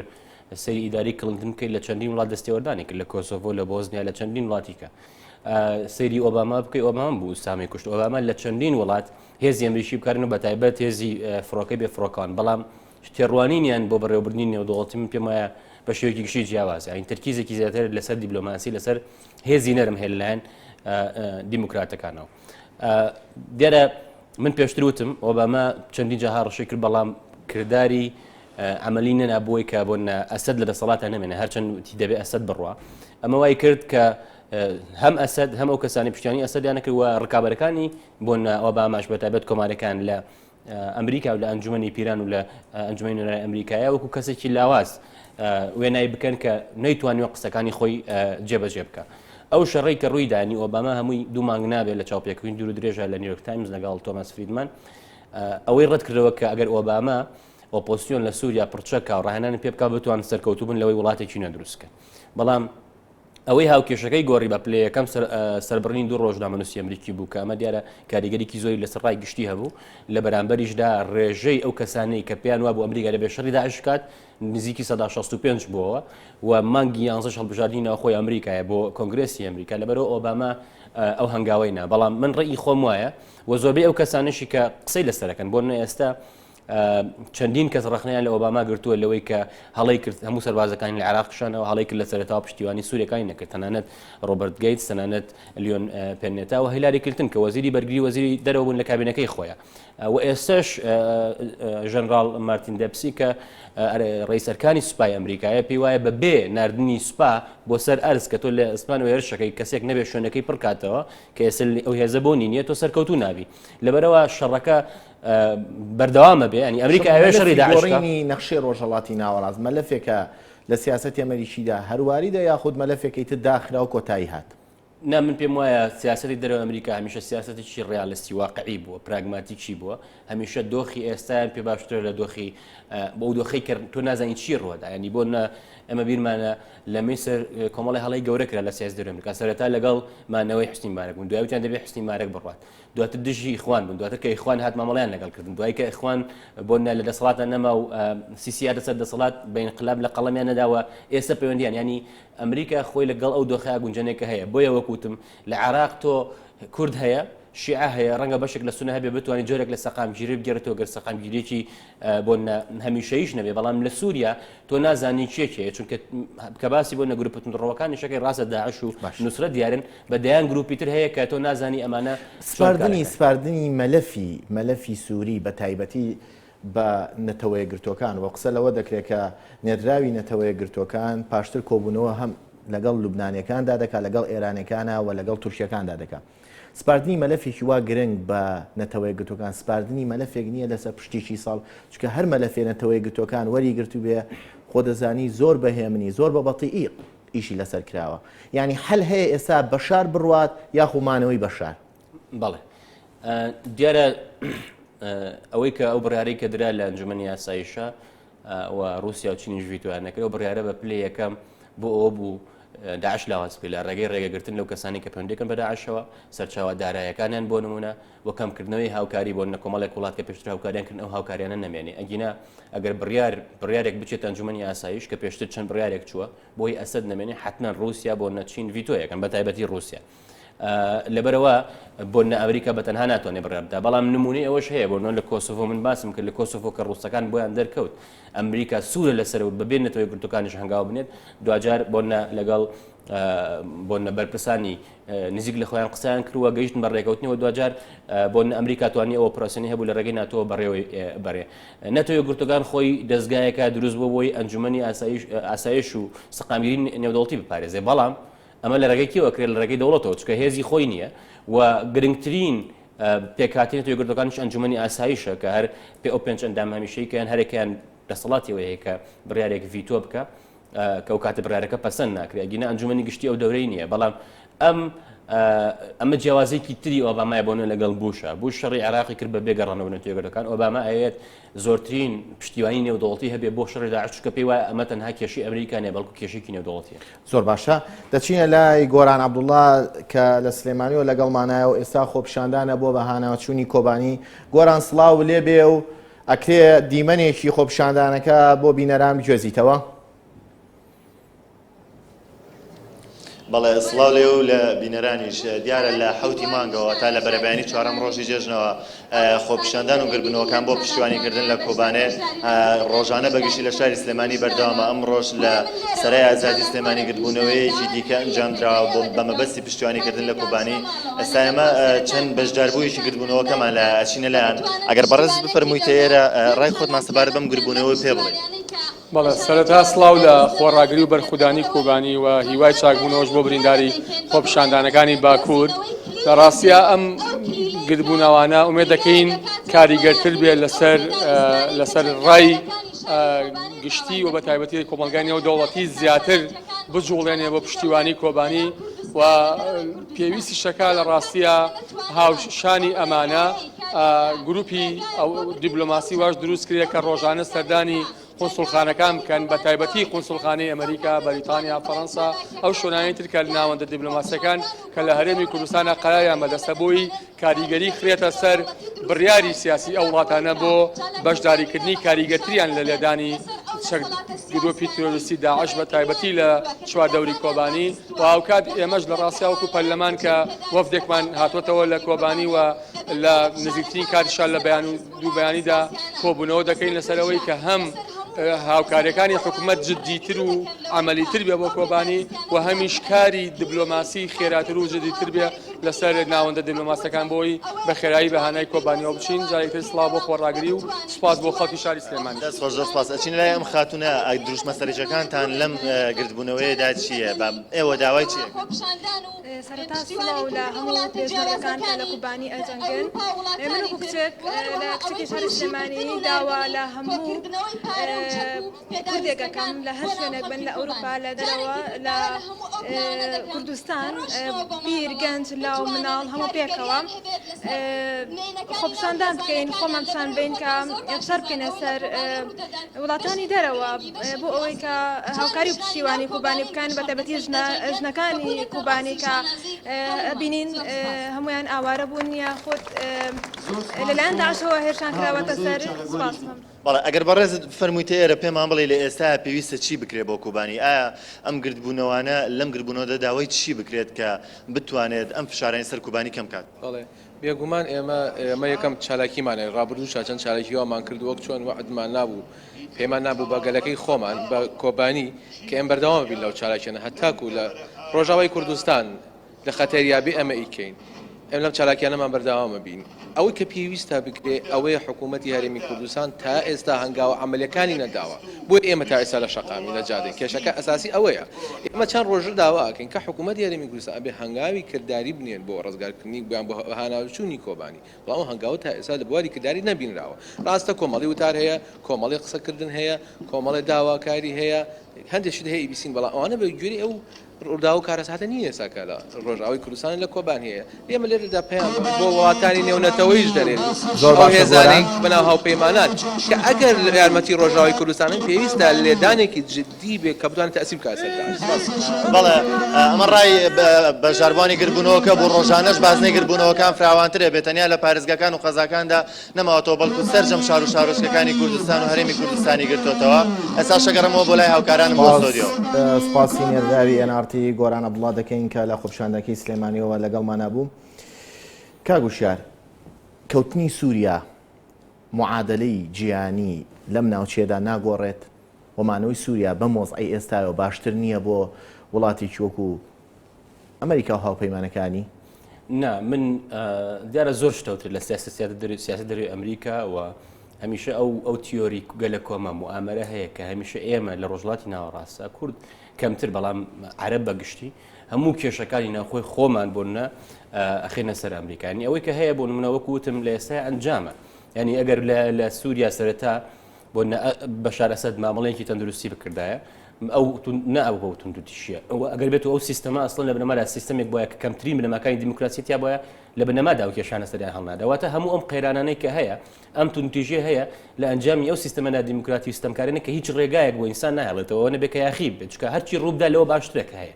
سەری ئیداری کلنتن بکەیت لە چەندین وڵات دەستێوەردانی کرد لە کۆسۆڤۆ لە بۆزنیا لە چەندین وڵاتیکە سەیری ئۆباما بکەی ئۆباما بوو سامی کوشت ئۆباما لە چەندین وڵات هێزی ئەمریکی بکارن و بەتایبەت هێزی فڕۆکەی بێ فڕۆکان بەڵام تێڕوانینیان بۆ بەڕێوەبردنی نێودوڵەتی من پێم وایە بە شێوەیەکی گشتی جیاوازە ئین تەرکیزێکی زیاتر لەسەر دیبلۆماسی لەسەر هێزی نەرم هێل لایەن دیموکراتەکانەوە. دیارە من پێشتر وتم ئۆباما چەندین جاها ڕەشەی کرد بەڵام کردداری عملی نەنابووی کە بۆ ئەسەد لە دەسەڵاتە نەمێنێ هەرچەند تی دەبێت ئەسەد بڕوە ئەمە وای کرد کە هەم ئەسەد هەم ئەو کەسانی پشتیانی ئەسەدیانە کرد وە ڕکابەرەکانی بۆ ئۆباماش بەتایبەت کۆمارەکان لە ئەمریکا و لە ئەنجومەنی پیران و لە ئەنجومەنی نوێنەرانی ئەمریکایە وەکو کەسێکی لاواز وێنایی بکەن کە نەیتوانێت قسەکانی خۆی جێبەجێ بکە. ئەو شەڕی کە ڕووی دانی ئۆباما هەمووی دوو مانگ نابێت لە چاوپێکردنی دوور و درێژە لە نیویۆرک تایمز لەگەڵ تۆماس فریدمان ئەوەی ڕەت کردەوە کە ئەگەر ئۆباما ئۆپۆزیسیۆن لە سووریا پڕچەکە و ڕاهێنانی پێ بکات بتوان سەرکەوتوو بن لەوەی وڵاتێکی نەدروستکە. بەڵام ئەوەی هاوکێشەکەی گۆڕی بە پلەیەکەم سەربڕین دوو ڕۆژنامەنووسی ئەمریکی بوو کە ئەمە دیارە کاریگەریکی زۆری لەسەر ڕای گشتی هەبوو لە بەرامبەریشدا ڕێژەی ئەو کەسانەی کە پێیان وا بوو ئەمریکا لەبێ شەڕی داعش بکات نزیکی 165 بووەوە و مانگی 11 هەڵبژاردنی ناوخۆی ئەمریکایە بۆ کۆنگرێسی ئەمریکا لەبەرەوە ئۆباما ئەو هەنگاوەی نا بەڵام من ڕێی خۆم وایە و زۆربەی ئەو کەسانشی کە قسەی لەسەرەکەن بۆ ئێستا چەندین کەس ڕخنیان لە ئۆباما گرتووە لەوەی کە هەڵی کرد هەموو سەربازەکانی لە عێراقشانەوە هەڵی کرد لە سەرەتاوە پشتیوانی سوورەکانی نەکرد تەنانەت ڕۆبرت گەیتس تەنانەت لیۆن پێنێتا و هیلاری کلینتن کە وەزیری بەرگری وەزیری دەرەوە بوون لە کابینەکەی خۆیان و ئێستاش ژەنراڵ مارتین دەپسی کە ڕئیسەرکانی سوپای ئەمریکایە پێی وایە بە بێ نردنی سوپا بۆ سەر ئەرز کە تۆ لە ئەسمان و هێرشەکەی کەسێک نەبێ شوێنەکەی پڕکاتەوە کە ئێستا ئەو هێزە بۆ نینیە تۆ سەرکەوتوو نابی لەبەرەوە شەڕەکە بەردەوامە بێ ینی ئەمریکا ئەوێ شەڕی داعشڕینی نەخشەی ڕۆژهەڵاتی ناوەڕاست مەلەفێکە لە سیاسەتی ئەمریکیدا هەرواریدا یاخود مەلەفێکی تر داخرا و کۆتایی هات. نا من پێم وایە سیاسەتی دەرەوە ئەمریکا هەمیشە سیاسەتێکی ڕیالیستی واقعی بووە پراگماتیکی بووە هەمیشە دۆخی ئێستایان پێ باشترە لە دۆخی بۆ دۆخی کرد تۆ نازانی چی ڕوەدا ینی بۆ ئەمە بیرمانە لە میسر کۆمەڵی هەڵی گەورەکرا لە سیاست دەرەوە ئەمریکا سەرەتا لەگەڵ مانەوەی حستنی مارەک بوون دوایوتیان دەبێت حستنی مارەک بڕات دواتر دژی ئیخوان بوون دواتر کە ئیخوان هات مامەڵیان لەگەڵ کردن دوای کە ئیخوان بۆ لە دەسەڵاتە نەما و سیسیا دەسەر دەسەڵات بە ئینقلاب لە قەڵەمیان نەداوە ئێستا پەیوەندیان ینی ئەمریکا خۆی لەگەڵ ئەو دۆخەیە گونجانێکە هەیە بۆیە وەکوتم لە عێراق تۆ کورد هەیە شیعە هەیە ڕەنگە بەشێک لە سونە هەبێ بتوانانی جۆرێک لە سەقامگیری بگێڕێتەوە گەر سەقامگیریەکی بۆ هەمیشەیش نەبێ بەڵام لە سووریا تۆ نازانی چێکێ چونکە کە باسی بۆ نەگروپە تونڕەوەکانی شەکەی ڕاستە داعش و نوسرەت دیارن بە دەیان گروپی تر هەیە کە تۆ نازانی ئەمانە سپاردنی مەلەفی سووری بە تایبەتی بە نەتەوەیە گرتوەکان وە قسە لەوە دەکرێت کە نێدراوی نەتەوەیە گرتوەکان پاشتر کۆبوونەوە هەم لەگەڵ لوبنانیەکاندا دەکات لەگەڵ ئێرانەکانە و لەگەڵ تورکیەکاندا دەکات. سپاردنی مەلەفێکی وا گرنگ بە نەتەوەیە گرتوەکان سپاردنی مەلەفێک نییە لەسەر پشتیکی ساڵ چکە هەر مەلەفێ نەتەوەیە گرتوەکان وەری گرتو بێ خۆ دەزانی زۆر بەهێمنی زۆر بە بەتیئی ئیشی لەسەر کراوە یعنی هەل هەیە ئێستا بەشار بڕوات یاخومانەوەی بەشار. بەڵێ دیارە ئەوەی کە ئەو بڕیارەی کە درا لە ئەنجومەنی یاساییشە و رووسیا و چینیش ڤیتۆیان نەکرێت بڕیارە بە پلەی یەکەم بۆ ئەوە بوو داعش لاواز بکە لە ڕێگەی ڕێگەگرتن لەو کەسانی کە پەیوەندیەکەن بە داعشەوە سەرچاوە داراییەکانیان بۆ نمونە و کەمکردنەوەی هاوکاری بۆ کۆمەڵێک وڵات کە پێشتر هاوکاریان کردن ئەو هاوکاریانە نەمێنێ ئەگینا ئەگەر بڕیارێک بچێت ئەنجومەنی یاساییش کە پێشتر چەند بڕیارێک چووە بۆی ئەسەد نەمێنێ حتمما رووسیا بۆ نەچین ڤیتۆیەکەن بە تایبەتی رووسیا لەبەرەوە بۆنە ئەمریکا بەتەنها ناتوانێت بڕێبدا بەڵام نمونەی ئەوەش هەیە بۆ لە کۆسۆڤۆ من باسم کرد لە کۆسۆڤۆ کە ڕووسەکان بۆیان دەرکەوت ئەمریکا سوورە لەسەرەوە بەبێ نەتەوەی گرتوەکانیش هەنگاو بنێت دوجار بۆنە لەگەڵ بۆنە بەرپرسانی نزیک لە خۆیان قسەیان کردووە گەیشتن بە ڕێکەوتنەوە دوجار بۆنە ئەمریکا توانی ئەوە پرۆسیۆنی هەبوو لە ڕێگەی ناتۆ بەڕێوەی بەڕێ نەتەوەی گرتوەکان خۆی دەستگایەکە دروست بۆ بۆی ئەنجومەنی ئاسایش و سەقامگیری نێودەوڵەتی بپارێزێ بەڵام ئەمە لە ڕێگەی کێوە کرێت لە ڕێگەی دەوڵەتەوە چکە هێزی خۆی نییە و گرنگترین پێکهاتێت توی گردەکانش ئەنجومەنی ئاسایشە کە هەر پێ ئەو پێنج ئەندام هەمیشەیکیان هەرێکیان دەسەڵاتیەوە هەیە کە بڕیارێک ڤیتۆ بکە کە ئەو کاتە بڕارەکە پەسەند ناکرێت گینە ئەنجومەنی گشتی ئەو دەورەی نییە بەڵام ئەمە جیاوازێکی تری ئۆبامای بۆنە لەگەڵ بوشە بوش شەڕی عراقی کرد بە بێگەڕانەوە نەتێگەرەکان ئۆباما ئەوێت زۆرترین پشتیوانی نێودەوڵەتی هەبێ بۆ شەڕی داعش کە پێی وایە ئەمە تەنها کێشی ئەمریکانیە بەڵکو کێشێکی نێودەوڵەتیە زۆر باشە دەچینە لای گۆران عەبدوڵڵا کە لە سلێمانیەوە لەگەڵمانایە و ئێستا خۆپیشاندانە بۆ بەهانەوەچوونی کۆبانی گۆران سڵاو لێ بێ و ئەکرێ دیمەنێکی خۆپیشاندانەکە بۆ بینەران بگوێزیتەوە. بەڵێ سڵاو لێ و لە بینەرانیش دیارە لە حوتی مانگەوە تا لە بەرەبیانی چوارەم ڕۆژی جێژنەوە خۆپیشاندان و گربنەوەکان بۆ پشتیوانیکردن لە کۆبانێ ڕۆژانە بەگشتی لە شاری سلێمانی بەردەوامە ئەم ڕۆژ لە سەرای ئازادی سلێمانی گربوونەوەیەکی دیکە ئەنجامدراوە بۆ بە مەبەستی پشتیوانیکردن لە کۆبانی. ئێستا ئێمە چەند بەشداربوویەکی گربوونەوەکەمان لە ئەچینە لایەن ئەگەر بەڕێز بفەرموویتە ئێرە ڕای خۆتمان سەبارەت بەم گربوونەوەی پێ بڵێ. بەڵێ سەرەتا سڵاو لە خۆڕاگری و بەرخودانی کۆبانی و هیوای چاکبوونەوەش بۆ برینداری خۆپیشاندانەکانی باکوور لە ڕاستیە ئەم گربوونەوانە ئومێد دەکەین کاریگەرتر بێت لەسەر ڕای گشتی و بە تایبەتی کۆمەلگای نێودەوڵەتی زیاتر بجوڵێنێ بۆ پشتیوانی کۆبانی و پێویستی شەکا لە ڕاستیە هاوشانی ئەمانە گروپی دیبلۆماسی واش دروست کرێ کە ڕۆژانە سەردانی قونسڵخانەکان بکەن بە تایبەتی قونسڵخانەی ئەمریکا بەریتانیا فەڕەنسا ئەو شوێنانی تر کە ناوەندە دیبلۆماسیەکان کە لە هەرێمی کوردستانە قەرایان بەدەستە بۆی کاریگەری خرێتە سەر بڕیاری سیاسی ئەو وڵاتانە بۆ بەشداریکردنی کاریگەتریان لە لێدانی گرۆپی تۆریستی داعش بە تایبەتی لە چواردەوری کۆبانی و هاوکات ئێمەش لە ڕاستیا وەکو پەرلەمان کە وەفدێکمان هاتوۆتەوە لە کۆبانی و لە نزیکترین کاریشان لە دوو بەیانیدا کۆبوونەوە دەکەین لەسەرەوەی کە هەم هاوکاریەکانی حکوومەت جددیتر و عملیتر بێ بۆ کۆبانی و هەمیش کاری دیبلۆماسی خێراتر و جددیتر بێ لەسەر ناوەندە دیبلۆماسیەکان بۆی بە خێرایی بەهانای کۆبانیەوە بچین. جارێکتر سڵاو بۆ خۆڕاگری و سوپاس بۆ خەڵکی شاری سلێمانی. دەست خۆش سوپاس. ئەچین لای ئەم خاتونە دروست مەسەرەجەکانتان لەم گردبوونەوەیەدا چییە؟ ئێوە داوای چییە؟ سەرەتا سڵاو لە هەموو پێشنەرەکان کە لە کوبانی ئەجەنگن من وەکو کچێک لە کچێکی شاری سلێمانی داوا لە هەموو کوردێکەکەم لە هەر شوێنێک بن لە ئەوروپا لە دەرەوە لە کوردستان پیر گەنج لاو مناڵ هەموو پێکەوە خۆپیشاندان بکەین خۆمان پیشان بین کە ئەفسەر بکەینە سەر وڵاتانی دەرەوە بۆ ئەوەی کە هاوکاری و پشتیوانی کوبانی بکەن بە تایبەتی ژنەکانی کوبانی کە بینین هەمویان ئاوارە بوون یاخود لەلایەن داعشەوە هێرشان کراوەتە سەر. سوپاسم. بەڵێ ئەگەر بەڕێز فەرموویتە ئێرە پێمان بڵێ لە ئێستا پێویستە چی بکرێت بۆ کوبانی؟ ئایا ئەم گردبوونەوانە لەم گردبوونەوەدا داوای چی بکرێت کە بتوانێت ئەم فشارانی سەر کوبانی کەم کات؟ بەڵێ بێگومان ئێمە یەکەم چالاکیمانە ڕابردوو چەند چالاکیەوەمان کرد وەک چۆن وعدمان نابوو پێمان نابوو بە گەلەکەی خۆمان بە کۆبانی کە ئێم بەردەوام بین لەو چالاکیانە هەتاکو لە ڕۆژاوای کوردستان لە خەتەریابی ئەمە ئیکەین ئەم لەم چالاکیانەمان بەردەوامە بین. ئەوەی کە پێویستە بکرێ ئەوەیە حکوومەتی هەرێمی کوردستان تا ئێستا هەنگاوە عملیەکانی نەداوە بۆ ئێمە تا ئێستا لە شەقامی لە جادەی کێشەکە ئەساسی ئەوەیە ئێمە چەند ڕۆژە داواکەین کە حکوومەتی هەرێمی کوردستان ئەبێ هەنگاوی کردداری بنێن بۆ ڕزگارکردنی بیان بۆ هاناوچوونی کۆبانی بەڵام هەنگاوە تا ئێستا لە بواری کردداری نەبینراوە. ڕاستە کۆمەڵی وتار هەیە کۆمەڵی قسەکردن هەیە کۆمەڵی داواکاری هەیە هەندێکشت هەیە ئیبیسین بەڵام ئەوانە بە گوێری ئەو ڕوودا و کارەساتە نییە ئێساکە لە ڕۆژاوی کوردستان لە کۆبان هەیە ئێمە لێرەدا پێیان بۆ وڵاتانی نێونەتەوەیش دەرێت هێزانێک بەناو هاوپەیمانات کە ئەگەر یارمەتی ڕۆژاوی کوردستانی پێویستە لێدانێکی جددی بێ کە بتوانێت تەسیب بکات سەردا. بەڵێ ئەمە ڕای بەژاربوانی گربوونەوەکە بۆ ڕۆژانەش بازنەی گربوونەوەکان فراوانترێ بێتەنیا لە پارێزگاکان و قەزاکاندا نەماوەتەوە بەڵکو سەرجەم شار و شارۆچکەکانی کوردستان و هەرێمی کوردستانی گرتوتەوە. ئێستا شەگەڕەمەوە بۆ لای هاوکارانم بۆ سۆدیۆ. سپاسی نێرداوی NRT گۆران عەبدوڵڵا دەکەین کە لە خۆپیشاندانەکەی سلێمانیەوە لەگەڵمان نبوو. 4 کاگوشار کەوتنی سووریا معادلەی جیهانی لەم ناوچێدا ناگۆڕێت وەمانەوەی سووریا بە مۆزعی ئێستاەوە باشتر نییە بۆ وڵاتێکی وەکو ئەمریکا و هاوپەیمانەکانی؟ نا من دیارە زۆر شتەوتر لە سیاست دەروی ئەمریکا و هەمیشە ئەو تیۆری گەلە کۆمە موامەرە هەیە کە هەمیشە ئێمە لە ڕۆژڵاتی ناوەڕاستە کورد کەمتر بەڵام عەرەب بەگشتی هەموو کێشەکانی ناوخۆی خۆمان بۆنە ئەخێنە سەر ئەمریکانی ئەوەی کە هەیە بۆ نمونە وەکو وتم لە ئێستا ئەنجامە یعنی ئەگەر لە سووریا سەرەتا بۆ بەشار ئەسەد مامەڵەیەکی تەندروستی بکردایە ئەو نەئەو بۆ توندوتیشیە ئەگەر بێت ئەو سیستەما ئەسڵن لە بنەمادا سیستەمێک بۆیە کە کەمترین بنەماکانی دیموکراسیتیا بۆیە لە بنەمادا و کێشانە سەریان هەڵنادەواتە هەموو ئەم قەیرانانەی کە هەیە ئەم توندوتیژیە هەیە لە ئەنجامی ئەو سیستەمەدا دیموکراتی و سیستەمکارانە کە هیچ ڕێگایەک بۆ ئینسان ناهێڵێتەوە نەبێت کە یاخی بێت چکە هەرچی ڕووبدا لەوە باشترێک هەیە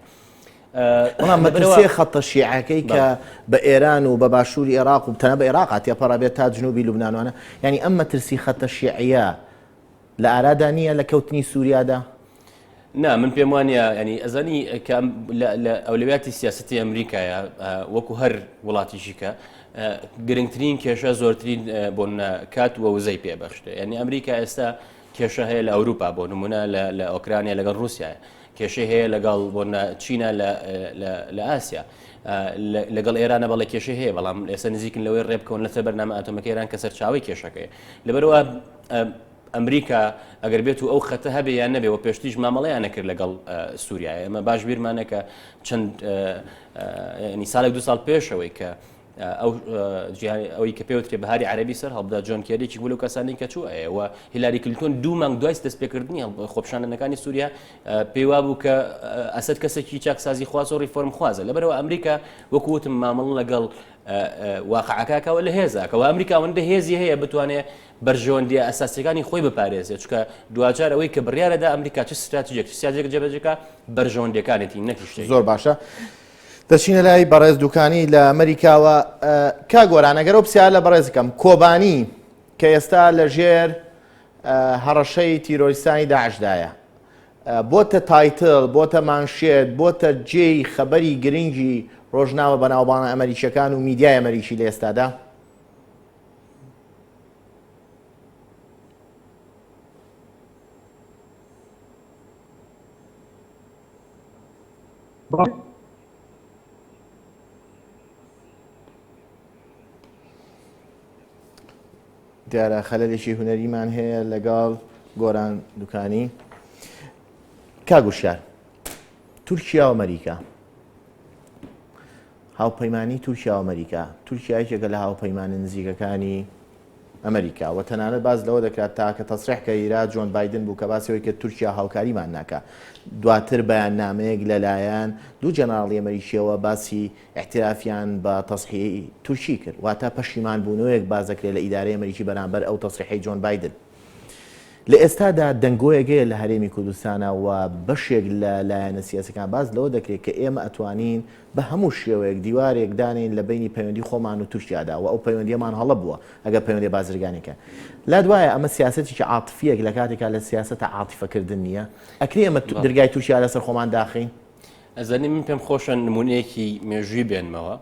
مەترسیە خەتە شیعەکەی کە بە ئێران و بە باشووری عێراق و تەنە بە عێراق هاتیە پەڕابێت تا جنوبی لوبنانوانە یعنی ئەم مەترسی خەتە شیعە لە ئارادا نییە لە کەوتنی سووریادا؟ نا من پێم وانە ینی ئەزانی کە لە ئەولویاتی سیاستی ئەمریکایە وەکو هەر وڵاتیشی کە گرنگترین کێشە زۆرترین بۆ کات و وزەی پێبەخشتە یعنی ئەمریکا ئێستا کێشە هەیە لە ئەوروپا بۆ نمونە لە ئۆکرانیا لەگەڵ رووسایە کێشەی هەیە لەگەڵ بۆ چینە لە ئاسیا لەگەڵ ئێرانە بەڵێ کێشەی هەیە بەڵام ئێستا نزیکن لەوەی ڕێبکەون لەسەر بەرنامە ئاتۆمەکە ئێران کە سەرچاوی کێشەکەیە لەبەرەوە ئەمریکا ئەگەر بێت و ئەو خەتە هەبێ یان نەبێ و پێشتیش مامەڵەیان نەکرد لەگەڵ سووریایە ئەمە باش بیرمانە کە چەند ساڵێک دو ساڵ پێشەوەی کە ئەوەی کە پێوترێ بەهاری عەرەبی سەر هەڵبدا جۆن کێریێکی بوو لەو کەسانی کە چوو ئەوە هیلاری کلینتۆن 2 مانگ دوای دەستپێکردنی خۆپیشاندنەکانی سووریا پێی وابوو کە ئەسەد کەسێکی چاکسازی خواز و ریفۆرم خوازە لەبەرەوە ئەمریکا وەکووتم مامەڵ لەگەڵ واقعەکەەوە لە هێزاکەەوە ئەمریکا ئەوەندە هێزی هەیە بتوانێت بەرژەوەندی ئەساسیەکانی خۆی بپارێزێت چکە دوجار ئەوەی کە بڕیارەدا ئەمریکا چ استراتیژێک سیاجێک جێبەجەکە بەرژەوەندەکانێتی نەکیشتێک زۆر باشە دەچینە لای بەڕێز دوکانی لە ئەمریکاوە کاگۆرانەگەر ئەو پرسیار لە بەڕێزەکەم کۆبانی کە ئێستا لە ژێر هەڕەشەی تیرۆریستانی داعشدایە بۆتە تایتڵ بۆتە مانشێت بۆتە جێی خەبەری گرنگی ڕۆژناوە بەناوبانە ئەمریکیەکان و میدیای ئەمریکی لە ئێستادا؟ دیارە خەلەلێکی هونەریمان هەیە لەگەڵ گۆران دوکانی. کاگوشار تورکیا و ئەمریکا هاوپەیمانی تورکیا و ئەمریکا تورکیایەکێکە لە هاوپەیمانە نزیکەکانی ئەمریکا و تەنانەت باز لەوە دەکات تاکە تەسریح کە ئیراد جۆن بایدن بوو کە باسەوەی کە تورکیا هاوکاریمان ناکە دواتر بەیاننامەیەک لەلایەن دوو جەنەڕاڵی ئەمریکیەوە باسی احترافیان بە تەسحیحی تورکی کرد واتە پەشیمان بوونەوەیەک بازەکرێت لە ئیدارەی ئەمریکی بەرامبەر ئەو تەسریحی جۆن بایدن. لە ئێستادا دەنگۆیەکەیە لە هەرێمی کوردستانە و بەشێک لە لایەنە سیاسەکان باز لەوە دەکرێت کە ئێمە ئەتوانین بە هەموو شێوەیەک دیوارێک دانین لە بینی پەیوەندی خۆمان و تورکیادا و ئەو پەیوەندیەمان هەڵە بووە ئەگەر پەیوەندی بازرگانێکە لا دوایە ئەمە سیاسەتێکی عاتیفیەک لە کاتێکا لە سیاسەتە عاتیفەکردن نییە ئەکرێ ئەمە دەرگای تورکیا لەسەر خۆمان داخین. ئەزانی من پێم خۆشە نمونەیەکی مێژووی بێنمەوە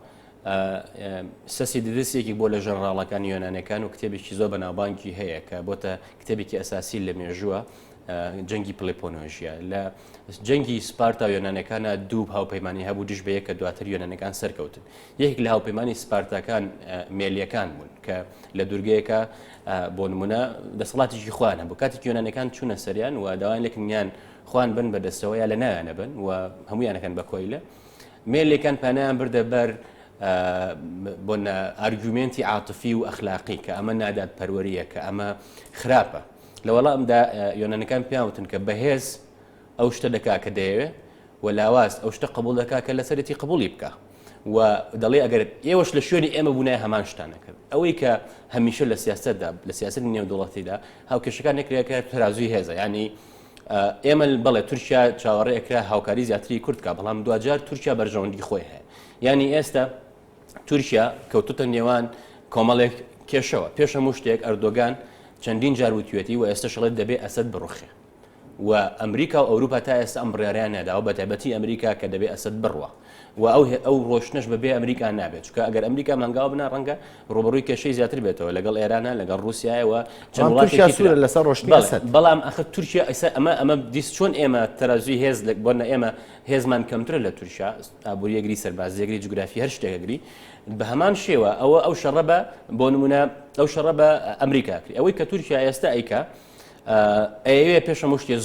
سەسی دەستێکی بۆ لە ژەنڕاڵەکانی یۆنانەکان و کتێبێکی زۆر بەناوبانکی هەیە کە بۆتە کتێبێکی ئەساسی لە مێژووە جەنگی پلێپۆنۆژیە لە جەنگی سپارتا و یۆنانەکانە دوو هاوپەیمانی هەبوو دژ بە یەکە دواتر یۆنانەکان سەرکەوتن یەک لە هاوپەیمانی سپارتاکان مێلیەکان بوون کە لە دوورگەیەکە بۆ نمونە دەسەڵاتێکی خوان هەبوو کاتێک یۆنانەکان چوونە سەریان و داوایان لێکنیان خوان بن بەدەستەوەیە لە ناویانە بن و هەمویانەکەن بە کۆیلە مێلیەکان پانیان بردە بەر بۆ ئارگومنتی عاتفی و ئەخلاقی کە ئەمە نادات پەروەریە کە ئەمە خراپە لە وەڵامدا یۆنانەکان پیاوتن کە بەهێز ئەو شتە دەکا کە دەیەوێ و لاواز ئەو شتە قبول دەکا کە لەسەرەتی قبولی بکە و دەڵێ ئەگەر ئێوەش لە شوێنی ئێمە بوونای هەمان شتانە کرد ئەوەی کە هەمیشە لە سیاستدا لە سیاست نێودوڵەتیدا هاوکێشەکان نەکرێت کە تەرازوی هێزە ینی ئێمە بەڵێ تورکیا چاوەڕێکرا هاوکاری زیاتری کورتکە بەڵام دوجار تورکیا بەرژەوەندی خۆی هەیە ینی ئێستا تورکیا کەوتوتە نێوان کۆمەڵێک کێشەوە پێش هەموو شتێک ئەردۆگان چەندین جار وتوێتی و ئێستا شڵێت دەبێ ئەسەد بڕوخێ و ئەمریکا و ئەوروپا تا ئێستا ئەم بڕیاریان نەداوە بە تایبەتی ئەمریکا کە دەبێ ئەسەد بڕوە و ئەو ڕۆشنش بەبێ ئەمریکا نابێت چکە ئەگەر ئەمریکا مانگاو بنا ڕەنگە ڕۆبڕووی کێشەی زیاتر بێتەوە لەگەڵ ئێرانە لەگەڵ رووسایەوە لەسەر ڕۆشنی بەڵام ئەخ تورکیا ئەمە دیست چۆن ئێمە تەرازوی هێز بۆنە ئێمە هێزمان کەمترە لە تورکیا ئابوووریەگری سەربازیەگری جوگرافی هەر شتێکەگری بە هەمان شێوە ئەو شەڕە بە بۆ نمونە ئەو شەڕە بە ئەمریکاکری ئەوەی کە تورکیا ئێستا ئەیکا ئەوێ پێشەم شتێ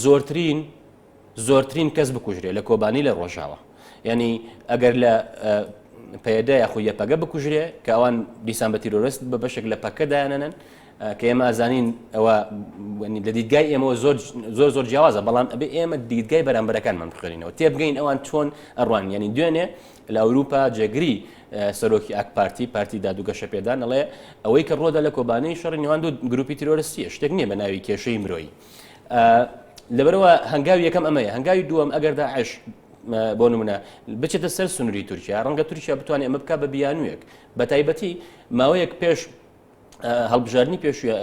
زۆرترین کەس بکوژرێ لە کۆبانی لە ڕۆژاوە یعنی ئەگەر لە پەیەدا یاخۆی یەپەگە بکوژرێ کە ئەوان دیسان بە تیرۆریست بە بەشێک لە پەکەدایانەن کە ئێمە ئازانین ئەوە لە دیدگای ئێمەوە زۆر جیاوازە بەڵام ئەبێ ئێمە دیدگای بەرامبەرەکانمان بخێنینەوە تێبگەین ئەوان چۆن ئەڕوان ینی دوێنێ لە ئەوروپا جێگری سەرۆکی ئاک پارتی دادوگەشە پێدان ئەڵێ ئەوەی کە ڕۆدا لە کۆبانەی شەڕی نێوان دوو گروپی تیرۆریستیە شتێک نییە بە ناوی کێشەی مرۆیی لەبەرەوە هەنگاوی یەکەم ئەمەیە هەنگاوی دووەم ئەگەر داعش بۆ نمونە بچێتە سەر سنووری تورکیا ڕەنگە تورکیا بتوانێت ئەمە بکات بە بیانوویەک بە تایبەتی ماوەیەک پێش هەڵبژاردننی پێشووی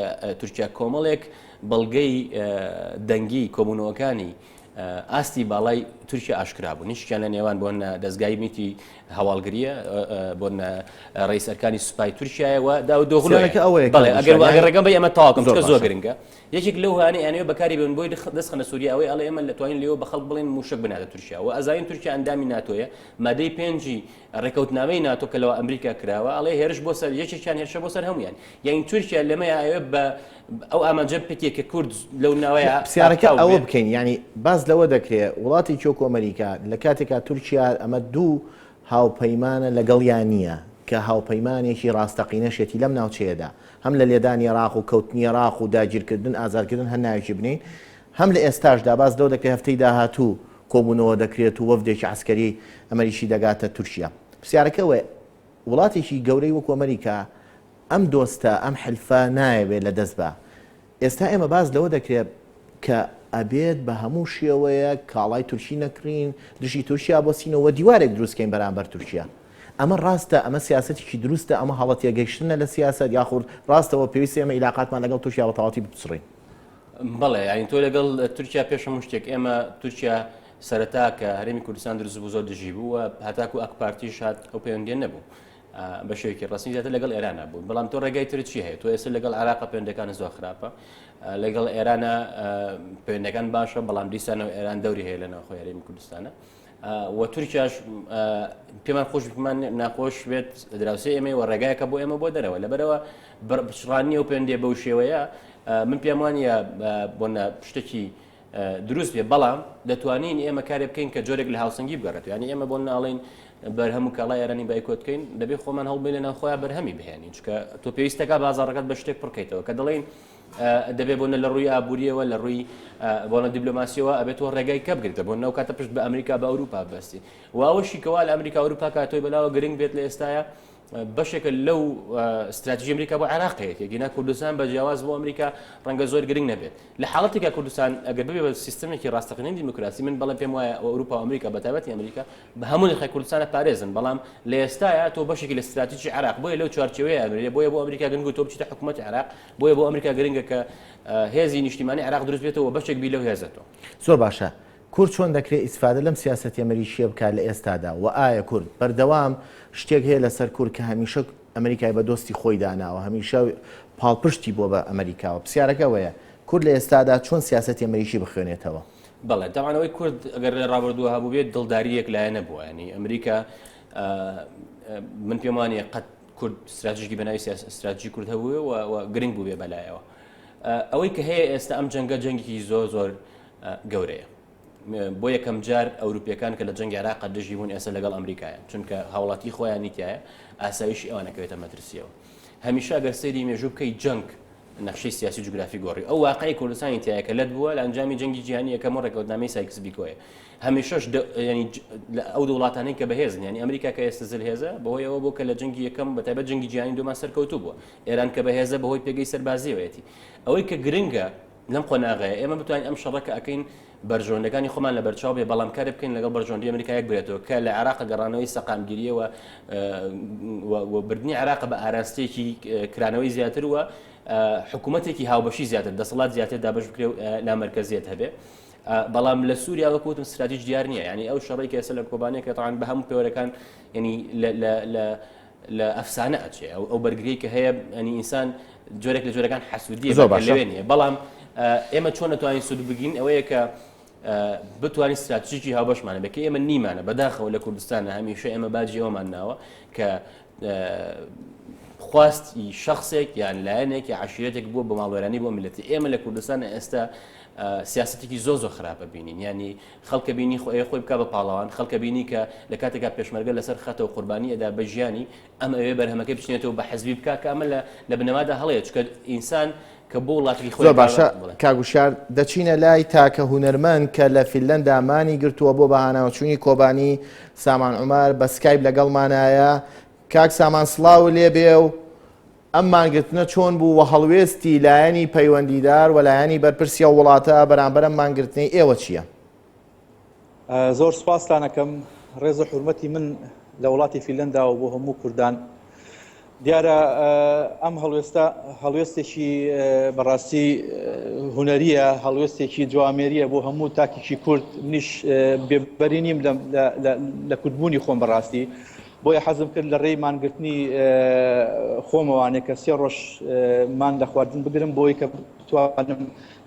تورکیا کۆمەڵێک بەڵگەی دەنگی کۆبوونەوەکانی ئاستی باڵای تورکیا ئاشکرا بوو نیشکیان لە نێوان بۆن دەستگای میتی هەواڵگریە بۆن ڕئیسەرکانی سوپای تورکیایەوە داودۆغڵەکە ئەگەر ڕێگەم بە ئێمە تاواکەم چکە زۆر گرنگە یەکێک لەو هانەی ئەنەوە بەکاری بن بۆی دەستخەنە سووریا ئەوەی ئەڵێ ئێمە لەتوانین لێەوە بە خەڵک بڵێن موشک بناتە تورکیا و ئەزانین تورکیا ئەندامی ناتۆیە مادەی پێنجی ڕێکەوتنامەی ناتۆ کە لەوە ئەمریکا کراوە ئەڵێ هێرش بۆ سەر یەکێکیان هێرشە بۆ سەر هەمویان یعنی تورکیا لەمەیە ئەوێ بە ئەو ئامانجە پێکێکە کورد لەو ناوەیە پرسیارەکە ئەوە بکەین ینی باز لەوە دەکرێت وڵاتی چۆکۆ ئەمریکا لە کاتێکا تورکیا ئەمە دوو هاوپەیمانە لەگەڵیان نییە کە هاوپەیمانێکی ڕاستەقینەشێتی لەم ناوچەیەدا هەم لە لێدانی عێراق و کەوتنی عێراق و داگیرکردن ئازارکردن هەر ناوێکی بنین هەم لە ئێستاشدا باز لەو دەکرێت هەفتەی داهاتوو کۆبوونەوە دەکرێت و وەفدێکی عسکەری ئەمریکی دەگاتە تورکیا پرسیارەکەوە وڵاتێکی گەورەی وەکو ئەمریکا ئەم دۆستە ئەم حلفە نایەوێت لە دەست بە ئێستا ئێمە باز لەوە دەکرێت کە ئەبێت بە هەموو شێوەیە کاڵای تورکی نەکرین دژی تورکیا بۆ سینەوە دیوارێک دروستکەین بەرامبەر تورکیا ئەمە ڕاستە ئەمە سیاسەتێکی دروستە ئەمە هەڵەتیە گەیشتنە لە سیاست یاخود ڕاستەوە پێویستە ئێمە عیلاقاتمان لەگەڵ تورکیا بە تەواوی بچڕین بەڵێ یانی تۆ لەگەڵ تورکیا پێشەم شتێک ئێمە تورکیا سەرەتا کە هەرێمی کوردستان دروست بوو زۆر دژی بوو و هەتاکو ئەک پارتیش هات ئەو پەیوەندیان نەبوو بە شێوەیەکی ڕاستنی زیاتر لەگەڵ ئێرانە بوو بەڵام تۆ ڕێگای تر چی هەیە تۆ ئێستا لەگەڵ عێراق پەیوەندەکانە زۆر خراپە لەگەڵ ئێرانە پەیوەندەکان باشە بەڵام دیسانەوە ئێران دەوری هەیە لە ناوخۆی هەرێمی کوردستانە و تورکیاش پێمان خۆش بمان ناخۆش بێت دراوسێ ئێمە و ڕێگایەکە بۆ ئێمە بۆ دەرەوە لەبەرەوە بچڕانی و پەیوەندێ بەو شێوەیە من پێم وانە بۆنە شتێکی دروست بێ بەڵام دەتوانین ئێمە کارێ بکەین کە جۆرێک لە هاوسەنگی بگەڕێت ینی ئێمە بۆ ناڵین بەرهەموو کاڵای ئێرانی بایکۆتکەین دەبێ خۆمان هەڵبێ لە ناوخۆیان بەرهەمی بهێنین چکە تۆ پێویستەکە بازاڕەکەت بە شتێک پڕکەیتەوە کە دەڵێن دەبێت بۆنە لە ڕووی ئابوووریەوە لە ڕووی بۆنە دیبلۆماسیەوە ئەبێتەوە ڕێگای کە بگرێتە بۆ نەو کاتە پشت بە ئەمریکا بە ئەوروپا بەستی و ئەوەشی کەوا لە ئەمریکا ئەوروپا کاتۆی بەلاوە گرنگ بێت لە ئێستاە بەشێکە لەو استراتیژی ئەمریکا بۆ عێراقەیە یەکینا کوردستان بە جیاواز بۆ ئەمریکا ڕەنگە زۆر گرنگ نەبێت لە حاڵەتێکە کوردستان ئەگەر ببێ بە سیستەمێکی ڕاستەقینەی دیموکراسی من بەڵام پێم وایە ئەوروپا و ئەمریکا بەتایبەتی ئەمریکا بە هەموو نرخی کوردستانە پارێزن بەڵام لە ئێستاە تۆ بەشێکی لە استراتیژی عێراق بۆیە لەو چوارچێوەیە ئەمریکا بۆیە بۆ ئەمریکا گرنگ و تۆ بچیتە حکوومەتی عێراق بۆیە بۆ ئەمریکا گرنگە کە هێزی نیشتیمانی عێراق دروست بێتەوە بەشێک بی لەو هێزێتەوە زۆر باشە کورد چۆن دەکرێت ئیسفادە لەم سیاسەتی ئەمریکیە بکات لە ئێستادا و ئایا کورد بەردەوام شتێک هەیە لەسەر کورد کە هەمیشە ئەمریکای بە دۆستی خۆی داناوە هەمیشە پاڵپشتی بۆ بە ئەمریکاوە پرسیارەکەوەیە کورد لە ئێستادا چۆن سیاسەتی ئەمریکی بخوێنێتەوە بەڵێ داوانەوەی کورد ئەگەر لە ڕابردووە هەبوو بێت دڵداریەک لایە نەبووە ینی ئەمریکا من پێم وانە قەت کورد استراتیژی بەناوی استراتیژی کورد هەبووە و گرنگ بوو بێ بەلایەوە ئەوەی کە هەیە ئێستا ئەم جەنگە جەنگێکی زۆر گەورەیە بۆ یەکەم جار ئەوروپیەکان کە لە جەنگی عێراق دژی بوون ئێستا لەگەڵ ئەمریکایە چونکە هاوڵاتی خۆیان نیتیایە ئاسایشی ئەوانەکەوێتە مەترسیەوە هەمیشە ئەگەر سەیری مێژوو بکەی جەنگ نەخشەی سیاسی جوگرافی گۆڕی ئەو واقعی کوردستانی تایە کە لەت بووە لە ئەنجامی جەنگی جیهانی یەکەم و ڕێکەوتنامەی سایکس بیکۆیە هەمیشەش ینی ئەو وڵاتانەی کە بەهێزن ینی ئەمریکا کە ئێستا زلهێزە بەهۆی ئەوە بۆ کە لە جەنگی یەکەم بەتایبەت جەنگی جیهانی دووەمان سەرکەوتوو بووە ئێران کە بەهێزە بەهۆی پێگەی سەربازیەوەیەتی ئەوەی کە گرنگە لەم قۆناغەیە ئێمە بتوانین ئەم شەڕەکە ئەکەین بەرژۆندەکانی خۆمان لە بەرچاو بێ بەڵام کارێ بکەین لەگەڵ بەرژۆندی ئەمریکایەک بێتەوە کە لە عێراق گەڕانەوەی سەقامگیریەوە و بردننی عێراق بە ئاراستەیەکی کرانەوەی زیاتر وە حکوومەتێکی هاوبەشی زیاتر دەسەڵات زیاتر دابش بکرێ و لامەرکزیت هەبێ بەڵام لە سووریا وەکوتم استراتیژ دیار نییە ینی ئەو شەڕێکی ئێستا لە کۆبانەیە کە تەعاان بە هەموو پێوەەکان ینی لە ئەفسانە ئەچێ ئەو بەرگری کە هەیە ئەنی ئینسان جۆرێک لە جۆرەکان حەسوودیە لەوێ نیە بەڵام ئێمە چۆن نتوانین سوود بگین ئەوەیە کە بتوانین استراتیژی هاوبەشمانە بکە ئێمە نیمانە بەداخەوە لە کوردستانە هەمیشە ئێمە باجی ئەومان ناوە کە خواستی شخصێک یان لایەنێک یا عشیرەتێک بووە بە ماڵوێرانی بۆ میلەتی ئێمە لە کوردستان ئێستا سیاستێکی زۆ خراپە بینین ینی خەڵکە بینی خۆی بکە بە پاڵەوان خەڵکە بینی کە لە کاتێکا پێشمەرگە لەسەر خەتەوە قوربانی ئەدا بە ژیانی ئەم ئەوێ بەرهەمەکەی بچێتەوە بە حەزبی بکە کە ئەمە لە بنەمادا هەڵەیە چکە ئینسان کە بۆ وڵاتی خۆی زۆر باشە کاگوشار دەچینە لای تاکە هونەرمەند کە لە فیلەندا مانی گرتووە بۆ بەهاناوچوونی کۆبانی سامان عومار بە سکایپ لەگەڵمانایە کاک سامان سڵاو لێبێ و ئەم مانگرتنە چۆن بوو و هەڵوێستی لایەنی پەیوەندیدار و لایەنی بەرپرسیە وڵاتە بەرامبەر ئەم مانگرتنی ئێوە چییە؟ زۆر سوپاستانەکەم ڕێزە حورمەتی من لە وڵاتی فیلەندا و بۆ هەموو کوردان دیارە ئەم هەڵوێستێکی بەڕاستی هونەریە هەڵوێستێکی جوامێریە بۆ هەموو تاکێکی کورد منیش بێبەری نیم لە کوردبوونی خۆم بەڕاستی بۆیە حەزم کرد لە ڕێی مانگرتنی خۆمەوانێک کە 3 ڕۆژ مان لە خواردن بگرم بۆی کە بتوانم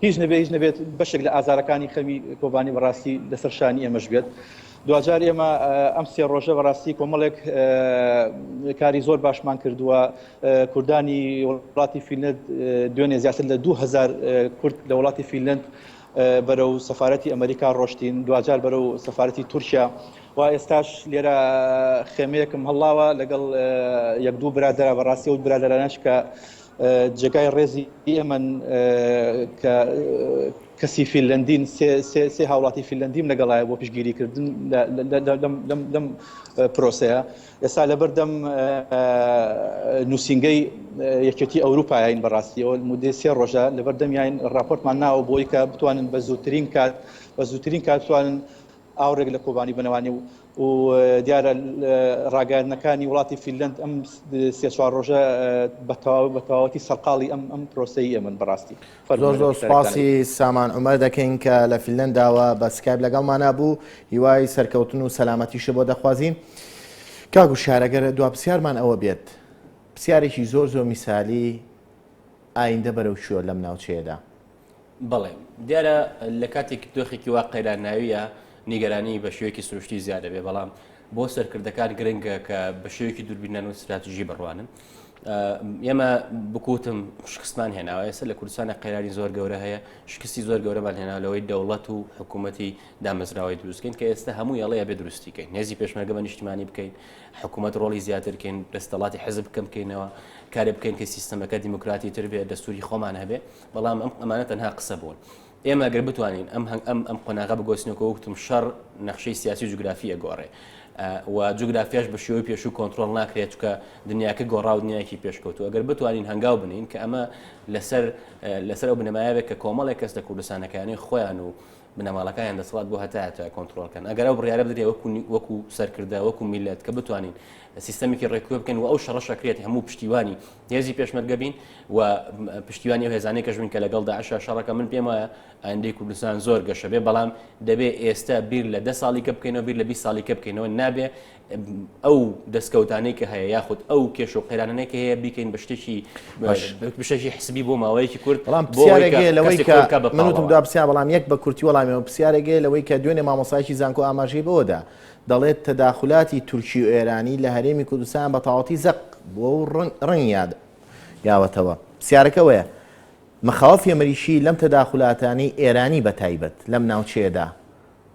هیچ نەبێت بەشێک لە ئازارەکانی خەمی کۆبانی بەڕاستی لەسەر شانی ئێمەش بێت دوجار ئێمە ئەم 3 ڕۆژە بەڕاستی کۆمەڵێک کاری زۆر باشمان کردووە کوردانی وڵاتی فیلەند دوێنێ زیاتر لە 2000 کورد لە وڵاتی فیلەند بەرەو سەفارەتی ئەمریکا ڕۆشتین دوجار بەرەو سەفارەتی تورکیا و ئێستاش لێرە خێمەیەکم هەڵاوە لەگەڵ 1-2 برادرە بەڕاستی و برادرانش کە جێگای ڕێزی ئێمن کە کەسی فیلەندین سێ هاوڵاتی فیلەندیم لەگەڵایە بۆ پیشگیریکردن لەم پرۆسەیە ئێستا لەبەردەم نووسینگەی یەکێتی ئەوروپایین بەڕاستیەوە مودەی 3 ڕۆژە لەبەردەم یاین راپۆرتمان ناوە بۆی کە بتوانن بە زووترین کات بتوانن ئاورێک لە کۆبانی بنەوانی و دیارە ڕاگەیاندنەکانی وڵاتی فیلەند ئەم 3-4 ڕۆژە بە تەواوەتی سەرقاڵی ئەم پرۆسەی ئێمن بەڕاستی زۆر سپاسی سامان عومەر دەکەین کە لە فیلەنداوە بە سکایپ لەگەڵمانە بوو هیوای سەرکەوتن و سەلامەتیشە بۆ دەخوازیین کاگو شارەگەرە دوا پرسیارمان ئەوە بێت پرسیارێکی زۆر میسالی ئایندە بەرەو شووە لەم ناوچەیەدا بەڵێ دیارە لە کاتێک دۆخێکی وا قەیرانناویە نیگەرانی بە شێوەیەکی سروشتی زیادە بێ بەڵام بۆ سەرکردەکان گرنگە کە بە شێوەیەکی دووربینان و استراتیژی بڕوانن ئێمە بکوتم شکستمان هێناوە ئێستا لە کوردستانە قەیرانی زۆر گەورە هەیە شکستی زۆر گەورەمان هێنا لەوەی دەوڵەت و حکوومەتی دامەزراوی دروستکەین کە ئێستا هەموو یاڵەیە بێ دروستیکەین هێزی پێشمەرگە بە نیشتیمانی بکەین حکوومەت ڕۆڵی زیاترکەین دەستەڵاتی حەزب بکەم بکەینەوە کارێ بکەین کە سیستەمەکە دیموکراتی تر بێت دەستوری خۆمان هەبێ بەڵام ئەمانە تەنها قسە بوون ئێمە ئەگەر بتوانین ئەم قۆناغە بگۆستنەوە وەکتم شەڕ نەخشەی سیاسی و جوگرافیە گۆڕێ و جوگرافیاش بە شێوەی پێش و کۆنتترۆل ناکرێت چکە دنیاکە گۆڕاو دنیاکی پێشکەوتو ئەگەر بتوانین هەنگاو بنین کە ئەمە لەسەر ئەو بنەمایەوێت کە کۆمەڵێک کەس لە کوردستانەکانی خۆیان و بنەماڵەکان دەسەڵات بۆ هەتایە کۆنتترۆلکەن ئەگەر ئەو بڕیارە بدرێت وەکو سەرکردە وەکو میلەت کە بتوانین سیستەمێکی ڕێکوێ بکەن و ئەو شەڕەشەکرێت هەموو پشتیوانی هێزی پێشمەرگە بین و پشتیوانی و هێزانەی کەژبین کە لەگەڵ داعشە شەڕەکە من پێم وایە ئایندەی کوردستان زۆر گەشە بێ بەڵام دەبێ ئێستا بیر لە 10 ساڵی کە بکەینەوە بیر لە 20 ساڵی کە بکەینەوە نابێ ئەو دەستکەوتانەی کە هەیە یاخود ئەو کێش و قەیرانانەی کە هەیە بیکەین بەشتێکی حسبی بۆ ماوەیەکی کورد بەڵام پرسیارێکە لەوەی کە منوتم دا پرسیار بەڵام یەک بە کورتی وەڵامیەوە پرسیارێکە لەوەی کە دوێنێ مامۆسایکی زانکۆ ئاماژەی بۆدا دەڵێت تەداخلاتی تورکی و ئێرانی لە هەرێمی کوردستان بە تەواوەتی زەق بۆ ڕەنگ یاوەتەوە پرسیارەکە وەیە مەخاوەفی ئەمریکی لەم تەداخلاتانی ئێرانی بە تایبەت لەم ناوچەیەدا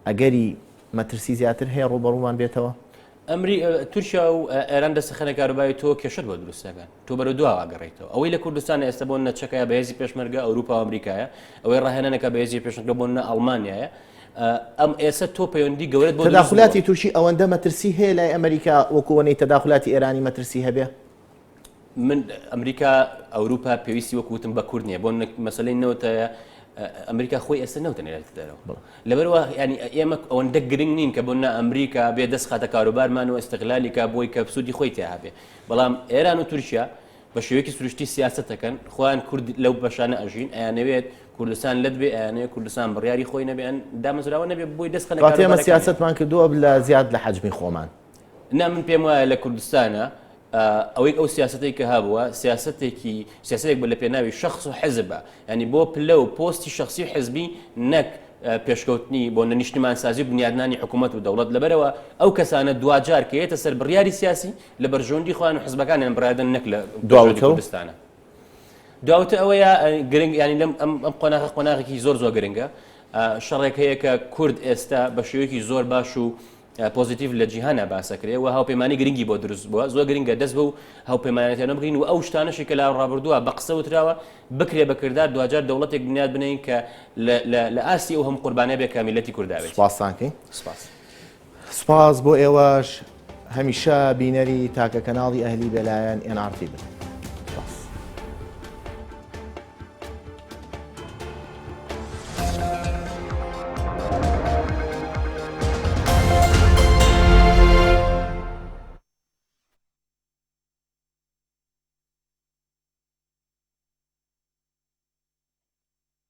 ئەگەری مەترسی زیاتر هەیە ڕوبەڕوومان بێتەوە تورکیا و ئێران دەستەخەنە کارەبای تۆ کێشت بۆ دروستەکان تۆ بەرە دو ئاگەڕێیتەوە ئەوەی لە کوردستان ئێستا بۆ نەچەکەیە بە هێزی پێشمەرگە ئەوروپا و ئەمریکایە ئەوەی ڕاهێنانەکە بە هێزی پێشمەرگە بۆ ئەڵمانیایە ئەم ئێستا تۆ پەیوەندی گەورەت بۆ تەداخلاتی تورکی ئەوەندە مەترسی هەیە لای ئەمریکا وەکووەنەی تەداخلاتی ئێرانی مەترسی هەبێ من ئەمریکا ئەوروپا پێویستی وەکوتم بە کورد نییە بۆ مەسلەی نەوتەیە ئەمریکا خۆی ئێستا نەوتەنێت دەرەوە لەبەرەوە ینی ئێمە ئەوەندە گرنگ نین کە بۆ ئەمریکا بێ دەست خاتە کاروبارمان و ئەستقلالی کا بۆی کە سوودی خۆی تیا هەبێ بەڵام ئێران و تورکیا بە شێوەیەکی سروشتی سیاستەکەن خۆیان کورد لەو بەشانە ئەژین ئەیانەوێت کوردستان لەت بێ ئەیانەیە کوردستان بڕیاری خۆی نەبێن دامەزراوە نەبێ بۆی دەستخەنە کاتێ ئێمە سیاستمان کردووە لە زیاد لە حەجمی خۆمان نا من پێم وایە لە کوردستانە ئەوەی ئەو سیاستەی کە هابووە سیاستێک بە لە پێناوی شخص و حزبە ینی بۆ پلە و پۆستی شخصی و حزبی نەک پێشکەوتنی بۆ نەنیشتمان سازی و بنیادنانی حکوومەت و دەوڵەت لەبەرەوە ئەو کەسانە دوجار کە یێتە سەر بڕیاری سیاسی لە بەرژەوەندی خۆیان و حزبەکانیان بڕادن نەک لە کوردستانە داوتە ئەوەیە گرنگ ینی لەم ئەم قۆناغێکی زۆر گرنگە شەڕێک هەیە کە کورد ئێستا بە شێوەیەکی زۆر باش و پۆزیتیو لە جیهانە باسەکرێ و هاوپەیمانی گرنگی بۆ دروست بووە زۆر گرنگە دەست بە و هاوپەیمانەتیانە بگرین و ئەو شتانەشی کە لە ڕابردووە بە قسە وتراوە بکرێ بە کردار دوجار دەوڵەتێک بنیاد بنین کە لە ئاسی ئەو هەم قوربانە بێ کە میلەتی کورداوێت. سپاس بۆ ئێوەش هەمیشە بینەری تاکە کەناڵی ئەهلی بێلایەن NRT بن.